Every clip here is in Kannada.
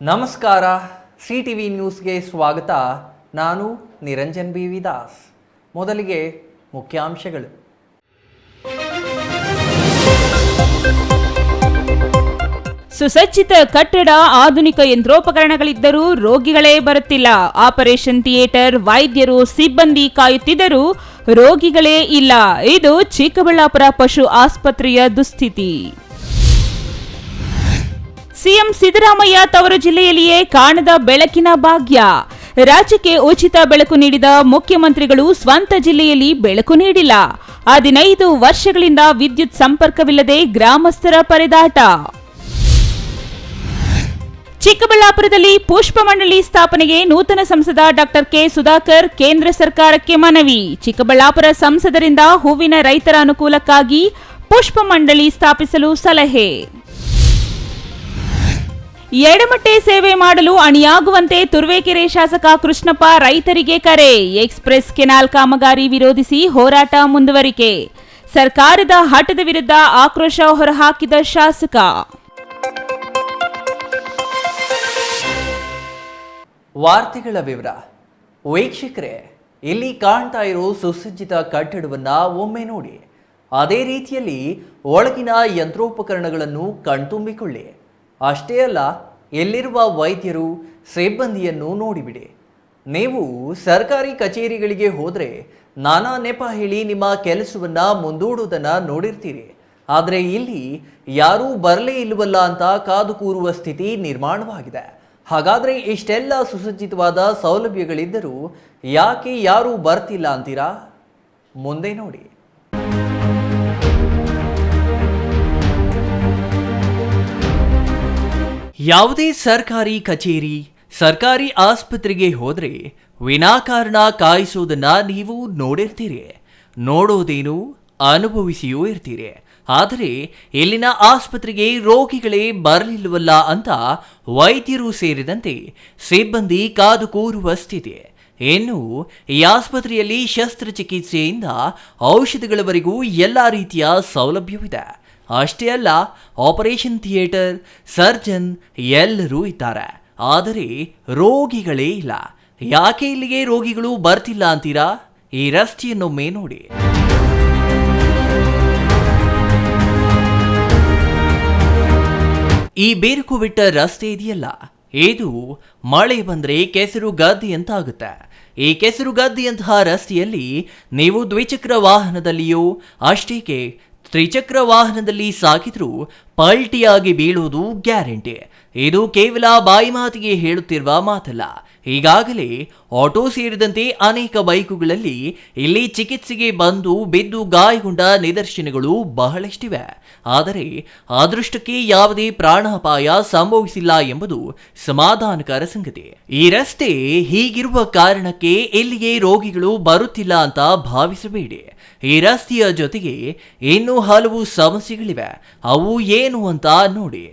ನಮಸ್ಕಾರ, CTV ನ್ಯೂಸ್ಗೆ ಸ್ವಾಗತ. ನಾನು ನಿರಂಜನ್ BV ದಾಸ್. ಮೊದಲಿಗೆ ಮುಖ್ಯಾಂಶಗಳು. ಸುಸಜ್ಜಿತ ಕಟ್ಟಡ, ಆಧುನಿಕ ಯಂತ್ರೋಪಕರಣಗಳಿದ್ದರೂ ರೋಗಿಗಳೇ ಬರುತ್ತಿಲ್ಲ. ಆಪರೇಷನ್ ಥಿಯೇಟರ್, ವೈದ್ಯರು, ಸಿಬ್ಬಂದಿ ಕಾಯುತ್ತಿದ್ದರೂ ರೋಗಿಗಳೇ ಇಲ್ಲ. ಇದು ಚಿಕ್ಕಬಳ್ಳಾಪುರ ಪಶು ಆಸ್ಪತ್ರೆಯ ದುಸ್ಥಿತಿ. ಸಿಎಂ ಸಿದ್ದರಾಮಯ್ಯ ತವರು ಜಿಲ್ಲೆಯಲ್ಲಿಯೇ ಕಾಣದ ಬೆಳಕಿನ ಭಾಗ್ಯ. ರಾಜ್ಯಕ್ಕೆ ಉಚಿತ ಬೆಳಕು ನೀಡಿದ ಮುಖ್ಯಮಂತ್ರಿಗಳು ಸ್ವಂತ ಜಿಲ್ಲೆಯಲ್ಲಿ ಬೆಳಕು ನೀಡಿಲ್ಲ. 15 ವರ್ಷಗಳಿಂದ ವಿದ್ಯುತ್ ಸಂಪರ್ಕವಿಲ್ಲದೆ ಗ್ರಾಮಸ್ಥರ ಪರದಾಟ. ಚಿಕ್ಕಬಳ್ಳಾಪುರದಲ್ಲಿ ಪುಷ್ಪ ಮಂಡಳಿ ಸ್ಥಾಪನೆಗೆ ನೂತನ ಸಂಸದ ಡಾಕ್ಟರ್ ಕೆ ಸುಧಾಕರ್ ಕೇಂದ್ರ ಸರ್ಕಾರಕ್ಕೆ ಮನವಿ. ಚಿಕ್ಕಬಳ್ಳಾಪುರ ಸಂಸದರಿಂದ ಹೂವಿನ ರೈತರ ಅನುಕೂಲಕ್ಕಾಗಿ ಪುಷ್ಪ ಮಂಡಳಿ ಸ್ಥಾಪಿಸಲು ಸಲಹೆ. ಎಡಮಟ್ಟೆ ಸೇವೆ ಮಾಡಲು ಅಣಿಯಾಗುವಂತೆ ತುರುವೇಕೆರೆ ಶಾಸಕ ಕೃಷ್ಣಪ್ಪ ರೈತರಿಗೆ ಕರೆ. ಎಕ್ಸ್‌ಪ್ರೆಸ್ ಕೆನಾಲ್ ಕಾಮಗಾರಿ ವಿರೋಧಿಸಿ ಹೋರಾಟ ಮುಂದುವರಿಕೆ. ಸರ್ಕಾರದ ಹಠದ ವಿರುದ್ಧ ಆಕ್ರೋಶ ಹೊರಹಾಕಿದ ಶಾಸಕ. ವಾರ್ತೆಗಳ ವಿವರ. ವೀಕ್ಷಕರೇ, ಇಲ್ಲಿ ಕಾಣ್ತಾ ಇರೋ ಸುಸಜ್ಜಿತ ಕಟ್ಟಡವನ್ನ ಒಮ್ಮೆ ನೋಡಿ. ಅದೇ ರೀತಿಯಲ್ಲಿ ಒಳಗಿನ ಯಂತ್ರೋಪಕರಣಗಳನ್ನು ಕಣ್ತುಂಬಿಕೊಳ್ಳಿ. ಅಷ್ಟೇ ಅಲ್ಲ, ಎಲ್ಲಿರುವ ವೈದ್ಯರು, ಸಿಬ್ಬಂದಿಯನ್ನು ನೋಡಿಬಿಡಿ. ನೀವು ಸರ್ಕಾರಿ ಕಚೇರಿಗಳಿಗೆ ಹೋದರೆ ನಾನಾ ನೆಪ ಹೇಳಿ ನಿಮ್ಮ ಕೆಲಸವನ್ನ ಮುಂದೂಡುವುದನ್ನ ನೋಡಿರ್ತೀರಿ. ಆದರೆ ಇಲ್ಲಿ ಯಾರೂ ಬರಲೇ ಇಲ್ಲವಲ್ಲ ಅಂತ ಕಾದು ಕೂರುವ ಸ್ಥಿತಿ ನಿರ್ಮಾಣವಾಗಿದೆ. ಹಾಗಾದರೆ ಇಷ್ಟೆಲ್ಲ ಸುಸಜ್ಜಿತವಾದ ಸೌಲಭ್ಯಗಳಿದ್ದರೂ ಯಾಕೆ ಯಾರೂ ಬರ್ತಿಲ್ಲ ಅಂತೀರಾ? ಮುಂದೆ ನೋಡಿ. ಯಾವುದೇ ಸರ್ಕಾರಿ ಕಚೇರಿ, ಸರ್ಕಾರಿ ಆಸ್ಪತ್ರೆಗೆ ಹೋದರೆ ವಿನಾಕಾರಣ ಕಾಯಿಸೋದನ್ನ ನೀವು ನೋಡಿರ್ತೀರಿ. ನೋಡೋದೇನು, ಅನುಭವಿಸಿಯೂ ಇರ್ತೀರಿ. ಆದರೆ ಇಲ್ಲಿನ ಆಸ್ಪತ್ರೆಗೆ ರೋಗಿಗಳೇ ಬರಲಿಲ್ಲವಲ್ಲ ಅಂತ ವೈದ್ಯರು ಸೇರಿದಂತೆ ಸಿಬ್ಬಂದಿ ಕಾದು ಕೂರುವ ಸ್ಥಿತಿ. ಇನ್ನು ಈ ಆಸ್ಪತ್ರೆಯಲ್ಲಿ ಶಸ್ತ್ರಚಿಕಿತ್ಸೆಯಿಂದ ಔಷಧಿಗಳವರೆಗೂ ಎಲ್ಲ ರೀತಿಯ ಸೌಲಭ್ಯವಿದೆ. ಅಷ್ಟೇ ಅಲ್ಲ, ಆಪರೇಷನ್ ಥಿಯೇಟರ್, ಸರ್ಜನ್ ಎಲ್ಲರೂ ಇದ್ದಾರೆ. ಆದರೆ ರೋಗಿಗಳೇ ಇಲ್ಲ. ಯಾಕೆ ಇಲ್ಲಿಗೆ ರೋಗಿಗಳು ಬರ್ತಿಲ್ಲ ಅಂತೀರಾ? ಈ ರಸ್ತೆಯನ್ನೊಮ್ಮೆ ನೋಡಿ. ಈ ಬೇರುಕು ಬಿಟ್ಟ ರಸ್ತೆ ಇದೆಯಲ್ಲ, ಇದು ಮಳೆ ಬಂದರೆ ಕೆಸರು ಗದ್ದೆ ಅಂತ ಆಗುತ್ತೆ. ಈ ಕೆಸರು ಗದ್ದೆಯಂತಹ ರಸ್ತೆಯಲ್ಲಿ ನೀವು ದ್ವಿಚಕ್ರ ವಾಹನದಲ್ಲಿಯೋ ಅಷ್ಟೇಕೆ ತ್ರಿಚಕ್ರ ವಾಹನದಲ್ಲಿ ಸಾಗಿದ್ರೂ ಪಲ್ಟಿಯಾಗಿ ಬೀಳುವುದು ಗ್ಯಾರಂಟಿ. ಇದು ಕೇವಲ ಬಾಯಿ ಮಾತಿಗೆ ಹೇಳುತ್ತಿರುವ ಮಾತಲ್ಲ. ಈಗಾಗಲೇ ಆಟೋ ಸೇರಿದಂತೆ ಅನೇಕ ಬೈಕುಗಳಲ್ಲಿ ಇಲ್ಲಿ ಚಿಕಿತ್ಸೆಗೆ ಬಂದು ಬಿದ್ದು ಗಾಯಗೊಂಡ ನಿದರ್ಶನಗಳು ಬಹಳಷ್ಟಿವೆ. ಆದರೆ ಅದೃಷ್ಟಕ್ಕೆ ಯಾವುದೇ ಪ್ರಾಣಾಪಾಯ ಸಂಭವಿಸಿಲ್ಲ ಎಂಬುದು ಸಮಾಧಾನಕರ ಸಂಗತಿ. ಈ ರಸ್ತೆ ಹೀಗಿರುವ ಕಾರಣಕ್ಕೆ ಇಲ್ಲಿಗೆ ರೋಗಿಗಳು ಬರುತ್ತಿಲ್ಲ ಅಂತ ಭಾವಿಸಬೇಡಿ. ಈ ರಸ್ತೆಯ ಜೊತೆಗೆ ಇನ್ನೂ ಹಲವು ಸಮಸ್ಯೆಗಳಿವೆ. ಅವು ಏನು ಅಂತ ನೋಡಿ.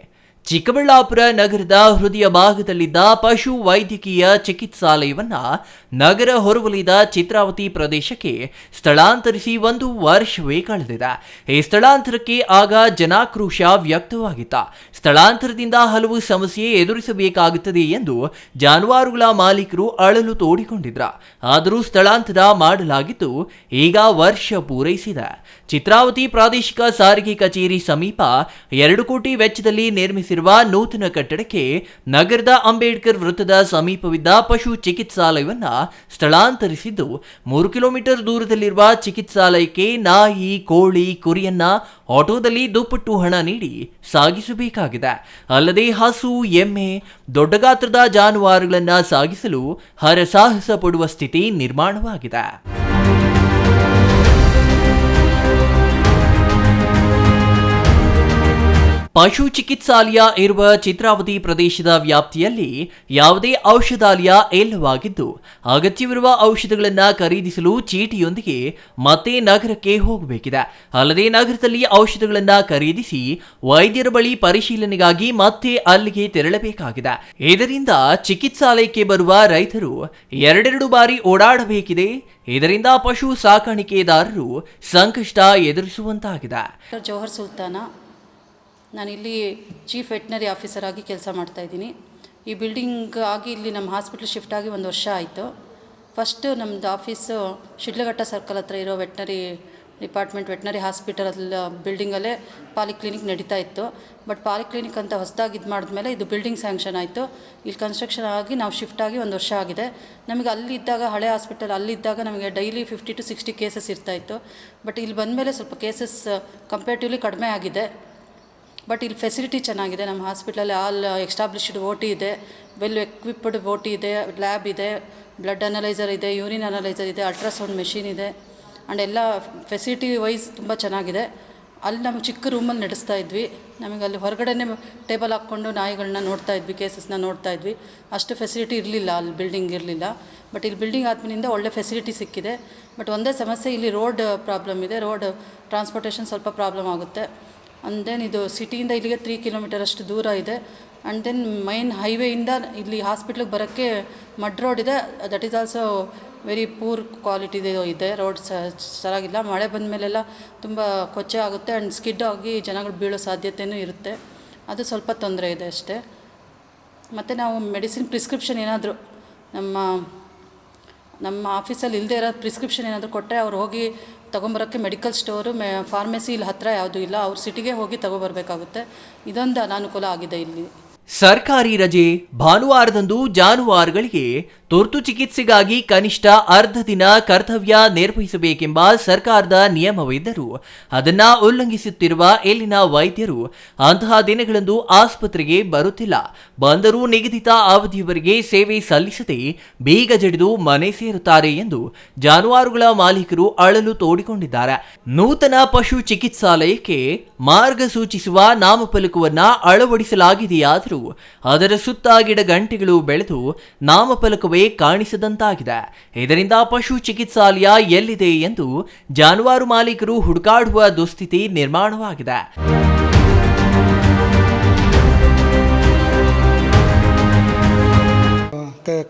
ಚಿಕ್ಕಬಳ್ಳಾಪುರ ನಗರದ ಹೃದಯ ಭಾಗದಲ್ಲಿದ್ದ ಪಶು ವೈದ್ಯಕೀಯ ಚಿಕಿತ್ಸಾಲಯವನ್ನ ನಗರ ಹೊರವಲಯದ ಚಿತ್ರಾವತಿ ಪ್ರದೇಶಕ್ಕೆ ಸ್ಥಳಾಂತರಿಸಿ 1 ವರ್ಷವೇ ಕಳೆದಿದೆ. ಈ ಸ್ಥಳಾಂತರಕ್ಕೆ ಆಗ ಜನಾಕ್ರೋಶ ವ್ಯಕ್ತವಾಗಿತ್ತು. ಸ್ಥಳಾಂತರದಿಂದ ಹಲವು ಸಮಸ್ಯೆ ಎದುರಿಸಬೇಕಾಗುತ್ತದೆ ಎಂದು ಜಾನುವಾರುಗಳ ಮಾಲೀಕರು ಅಳಲು ತೋಡಿಕೊಂಡಿದ್ರ. ಆದರೂ ಸ್ಥಳಾಂತರ ಮಾಡಲಾಗಿದ್ದು ಈಗ ವರ್ಷ ಪೂರೈಸಿದೆ. ಚಿತ್ರಾವತಿ ಪ್ರಾದೇಶಿಕ ಸಾರಿಗೆ ಕಚೇರಿ ಸಮೀಪ 2 ಕೋಟಿ ವೆಚ್ಚದಲ್ಲಿ ನಿರ್ಮಿಸಿರುವ ನೂತನ ಕಟ್ಟಡಕ್ಕೆ ನಗರದ ಅಂಬೇಡ್ಕರ್ ವೃತ್ತದ ಸಮೀಪವಿದ್ದ ಪಶು ಚಿಕಿತ್ಸಾಲಯವನ್ನ ಸ್ಥಳಾಂತರಿಸಿದ್ದು, 3 ಕಿಲೋಮೀಟರ್ ದೂರದಲ್ಲಿರುವ ಚಿಕಿತ್ಸಾಲಯಕ್ಕೆ ನಾಯಿ, ಕೋಳಿ, ಕುರಿಯನ್ನ ಆಟೋದಲ್ಲಿ ದುಪ್ಪಟ್ಟು ಹಣ ನೀಡಿ ಸಾಗಿಸಬೇಕಾಗಿದೆ. ಅಲ್ಲದೆ ಹಸು, ಎಮ್ಮೆ, ದೊಡ್ಡ ಗಾತ್ರದ ಜಾನುವಾರುಗಳನ್ನ ಸಾಗಿಸಲು ಹರಸಾಹಸ ಪಡುವ ಸ್ಥಿತಿ ನಿರ್ಮಾಣವಾಗಿದೆ. ಪಶು ಚಿಕಿತ್ಸಾಲಯ ಇರುವ ಚಿತ್ರಾವತಿ ಪ್ರದೇಶದ ವ್ಯಾಪ್ತಿಯಲ್ಲಿ ಯಾವುದೇ ಔಷಧಾಲಯ ಇಲ್ಲವಾಗಿದ್ದು, ಅಗತ್ಯವಿರುವ ಔಷಧಗಳನ್ನು ಖರೀದಿಸಲು ಚೀಟಿಯೊಂದಿಗೆ ಮತ್ತೆ ನಗರಕ್ಕೆ ಹೋಗಬೇಕಿದೆ. ಅಲ್ಲದೆ ನಗರದಲ್ಲಿ ಔಷಧಗಳನ್ನು ಖರೀದಿಸಿ ವೈದ್ಯರ ಬಳಿ ಪರಿಶೀಲನೆಗಾಗಿ ಮತ್ತೆ ಅಲ್ಲಿಗೆ ತೆರಳಬೇಕಾಗಿದೆ. ಇದರಿಂದ ಚಿಕಿತ್ಸಾಲಯಕ್ಕೆ ಬರುವ ರೈತರು 2 ಬಾರಿ ಓಡಾಡಬೇಕಿದೆ. ಇದರಿಂದ ಪಶು ಸಾಕಾಣಿಕೆದಾರರು ಸಂಕಷ್ಟ ಎದುರಿಸುವಂತಾಗಿದೆ. ಜೋಹರ್ ಸುಲ್ತಾನ, ನಾನಿಲ್ಲಿ ಚೀಫ್ ವೆಟನರಿ ಆಫೀಸರ್ ಆಗಿ ಕೆಲಸ ಮಾಡ್ತಾಯಿದ್ದೀನಿ. ಈ ಬಿಲ್ಡಿಂಗ್ ಆಗಿ ಇಲ್ಲಿ ನಮ್ಮ ಹಾಸ್ಪಿಟ್ಲ್ ಶಿಫ್ಟ್ ಆಗಿ 1 ವರ್ಷ ಆಯಿತು. ಫಸ್ಟು ನಮ್ಮದು ಆಫೀಸು ಶಿಡ್ಲಘಟ್ಟ ಸರ್ಕಲ್ ಹತ್ರ ಇರೋ ವೆಟ್ನರಿ ಡಿಪಾರ್ಟ್ಮೆಂಟ್ ವೆಟ್ನರಿ ಹಾಸ್ಪಿಟಲ್ ಬಿಲ್ಡಿಂಗಲ್ಲೇ ಪಾಲಿಕ್ಲಿನಿಕ್ ನಡೀತಾ ಇತ್ತು. ಬಟ್ ಪಾಲಿಕ್ಲಿನಿಕ್ ಅಂತ ಹೊಸದಾಗಿ ಇದು ಮಾಡಿದ್ಮೇಲೆ ಇದು ಬಿಲ್ಡಿಂಗ್ ಸ್ಯಾಂಕ್ಷನ್ ಆಯಿತು. ಇಲ್ಲಿ ಕನ್ಸ್ಟ್ರಕ್ಷನ್ ಆಗಿ ನಾವು ಶಿಫ್ಟ್ ಆಗಿ 1 ವರ್ಷ ಆಗಿದೆ. ನಮಗೆ ಅಲ್ಲಿದ್ದಾಗ ಹಳೆ ಹಾಸ್ಪಿಟಲ್ ಅಲ್ಲಿದ್ದಾಗ ನಮಗೆ ಡೈಲಿ 50 to 60 ಕೇಸಸ್ ಇರ್ತಾಯಿತ್ತು. ಬಟ್ ಇಲ್ಲಿ ಬಂದಮೇಲೆ ಸ್ವಲ್ಪ ಕೇಸಸ್ ಕಂಪೇರ್ಟಿವ್ಲಿ ಕಡಿಮೆ ಆಗಿದೆ. ಬಟ್ ಇಲ್ಲಿ ಫೆಸಿಲಿಟಿ ಚೆನ್ನಾಗಿದೆ. ನಮ್ಮ ಹಾಸ್ಪಿಟಲಲ್ಲಿ ಆಲ್ ಎಸ್ಟಾಬ್ಲಿಷ್ಡ್ OT ಇದೆ, ವೆಲ್ ಎಕ್ವಿಪ್ಡ್ OT ಇದೆ, ಲ್ಯಾಬ್ ಇದೆ, ಬ್ಲಡ್ ಅನಲೈಸರ್ ಇದೆ, ಯೂರಿನ್ ಅನಲೈಸರ್ ಇದೆ, ಅಲ್ಟ್ರಾಸೌಂಡ್ ಮೆಷಿನ್ ಇದೆ ಆ್ಯಂಡ್ ಎಲ್ಲ ಫೆಸಿಲಿಟಿ ವೈಸ್ ತುಂಬ ಚೆನ್ನಾಗಿದೆ. ಅಲ್ಲಿ ನಮಗೆ ಚಿಕ್ಕ ರೂಮಲ್ಲಿ ನಡೆಸ್ತಾ ಇದ್ವಿ. ನಮಗೆ ಅಲ್ಲಿ ಹೊರಗಡೆನೇ ಟೇಬಲ್ ಹಾಕ್ಕೊಂಡು ನಾಯಿಗಳನ್ನ ನೋಡ್ತಾ ಇದ್ವಿ, ಕೇಸಸ್ನ ನೋಡ್ತಾ ಇದ್ವಿ. ಅಷ್ಟು ಫೆಸಿಲಿಟಿ ಇರಲಿಲ್ಲ, ಅಲ್ಲಿ ಬಿಲ್ಡಿಂಗ್ ಇರಲಿಲ್ಲ. ಬಟ್ ಇಲ್ಲಿ ಬಿಲ್ಡಿಂಗ್ ಆದ್ಮೇಲಿಂದ ಒಳ್ಳೆ ಫೆಸಿಲಿಟಿ ಸಿಕ್ಕಿದೆ. ಬಟ್ ಒಂದೇ ಸಮಸ್ಯೆ, ಇಲ್ಲಿ ರೋಡ್ ಪ್ರಾಬ್ಲಮ್ ಇದೆ. ರೋಡ್ ಟ್ರಾನ್ಸ್ಪೋರ್ಟೇಷನ್ ಸ್ವಲ್ಪ ಪ್ರಾಬ್ಲಮ್ ಆಗುತ್ತೆ. ಆ್ಯಂಡ್ ದೆನ್ ಇದು ಸಿಟಿಯಿಂದ ಇಲ್ಲಿಗೆ 3 ಕಿಲೋಮೀಟರ್ ಅಷ್ಟು ದೂರ ಇದೆ. ಆ್ಯಂಡ್ ದೆನ್ ಮೈನ್ ಹೈವೇಯಿಂದ ಇಲ್ಲಿ ಹಾಸ್ಪಿಟ್ಲಿಗೆ ಬರೋಕ್ಕೆ ಮಡ್ ರೋಡ್ ಇದೆ. That is also very poor ಕ್ವಾಲಿಟಿದು ಇದೆ. ರೋಡ್ ಚೆನ್ನಾಗಿಲ್ಲ. ಮಳೆ ಬಂದ ಮೇಲೆಲ್ಲ ತುಂಬ ಕೊಚ್ಚೆ ಆಗುತ್ತೆ ಆ್ಯಂಡ್ ಸ್ಕಿಡ್ ಆಗಿ ಜನಗಳು ಬೀಳೋ ಸಾಧ್ಯತೆಯೂ ಇರುತ್ತೆ. ಅದು ಸ್ವಲ್ಪ ತೊಂದರೆ ಇದೆ ಅಷ್ಟೇ. ಮತ್ತು ನಾವು ಮೆಡಿಸಿನ್ ಪ್ರಿಸ್ಕ್ರಿಪ್ಷನ್ ಏನಾದರೂ ನಮ್ಮ ಆಫೀಸಲ್ಲಿ ಇಲ್ಲದೆ ಇರೋ ಪ್ರಿಸ್ಕ್ರಿಪ್ಷನ್ ಏನಾದರೂ ಕೊಟ್ಟರೆ ಅವ್ರು ಹೋಗಿ ತೊಗೊಂಬರೋಕ್ಕೆ ಮೆಡಿಕಲ್ ಸ್ಟೋರು ಫಾರ್ಮಸಿ ಇಲ್ಲಿ ಹತ್ತಿರ ಯಾವುದೂ ಇಲ್ಲ. ಅವ್ರು ಸಿಟಿಗೆ ಹೋಗಿ ತೊಗೊಬರ್ಬೇಕಾಗುತ್ತೆ. ಇದೊಂದು ಅನಾನುಕೂಲ ಆಗಿದೆ ಇಲ್ಲಿ. ಸರ್ಕಾರಿ ರಜೆ ಭಾನುವಾರದಂದು ಜಾನುವಾರುಗಳಿಗೆ ತುರ್ತು ಚಿಕಿತ್ಸೆಗಾಗಿ ಕನಿಷ್ಠ ಅರ್ಧ ದಿನ ಕರ್ತವ್ಯ ನಿರ್ವಹಿಸಬೇಕೆಂಬ ಸರ್ಕಾರದ ನಿಯಮವಿದ್ದರೂ ಅದನ್ನ ಉಲ್ಲಂಘಿಸುತ್ತಿರುವ ಇಲ್ಲಿನ ವೈದ್ಯರು ಅಂತಹ ದಿನಗಳಂದು ಆಸ್ಪತ್ರೆಗೆ ಬರುತ್ತಿಲ್ಲ. ಬಂದರೂ ನಿಗದಿತ ಅವಧಿಯವರೆಗೆ ಸೇವೆ ಸಲ್ಲಿಸದೆ ಬೀಗ ಜಡಿದು ಮನೆ ಸೇರುತ್ತಾರೆ ಎಂದು ಜಾನುವಾರುಗಳ ಮಾಲೀಕರು ಅಳಲು ತೋಡಿಕೊಂಡಿದ್ದಾರೆ. ನೂತನ ಪಶು ಚಿಕಿತ್ಸಾಲಯಕ್ಕೆ ಮಾರ್ಗ ಸೂಚಿಸುವ ನಾಮಫಲಕವನ್ನ ಅಳವಡಿಸಲಾಗಿದೆಯಾದರೂ ಅದರ ಸುತ್ತ ಗಿಡ ಗಂಟೆಗಳು ಬೆಳೆದು ನಾಮಫಲಕವೇ ಕಾಣಿಸದಂತಾಗಿದೆ. ಇದರಿಂದ ಪಶು ಚಿಕಿತ್ಸಾಲಯ ಎಲ್ಲಿದೆ ಎಂದು ಜಾನುವಾರು ಮಾಲೀಕರು ಹುಡುಕಾಡುವ ದುಸ್ಥಿತಿ ನಿರ್ಮಾಣವಾಗಿದೆ.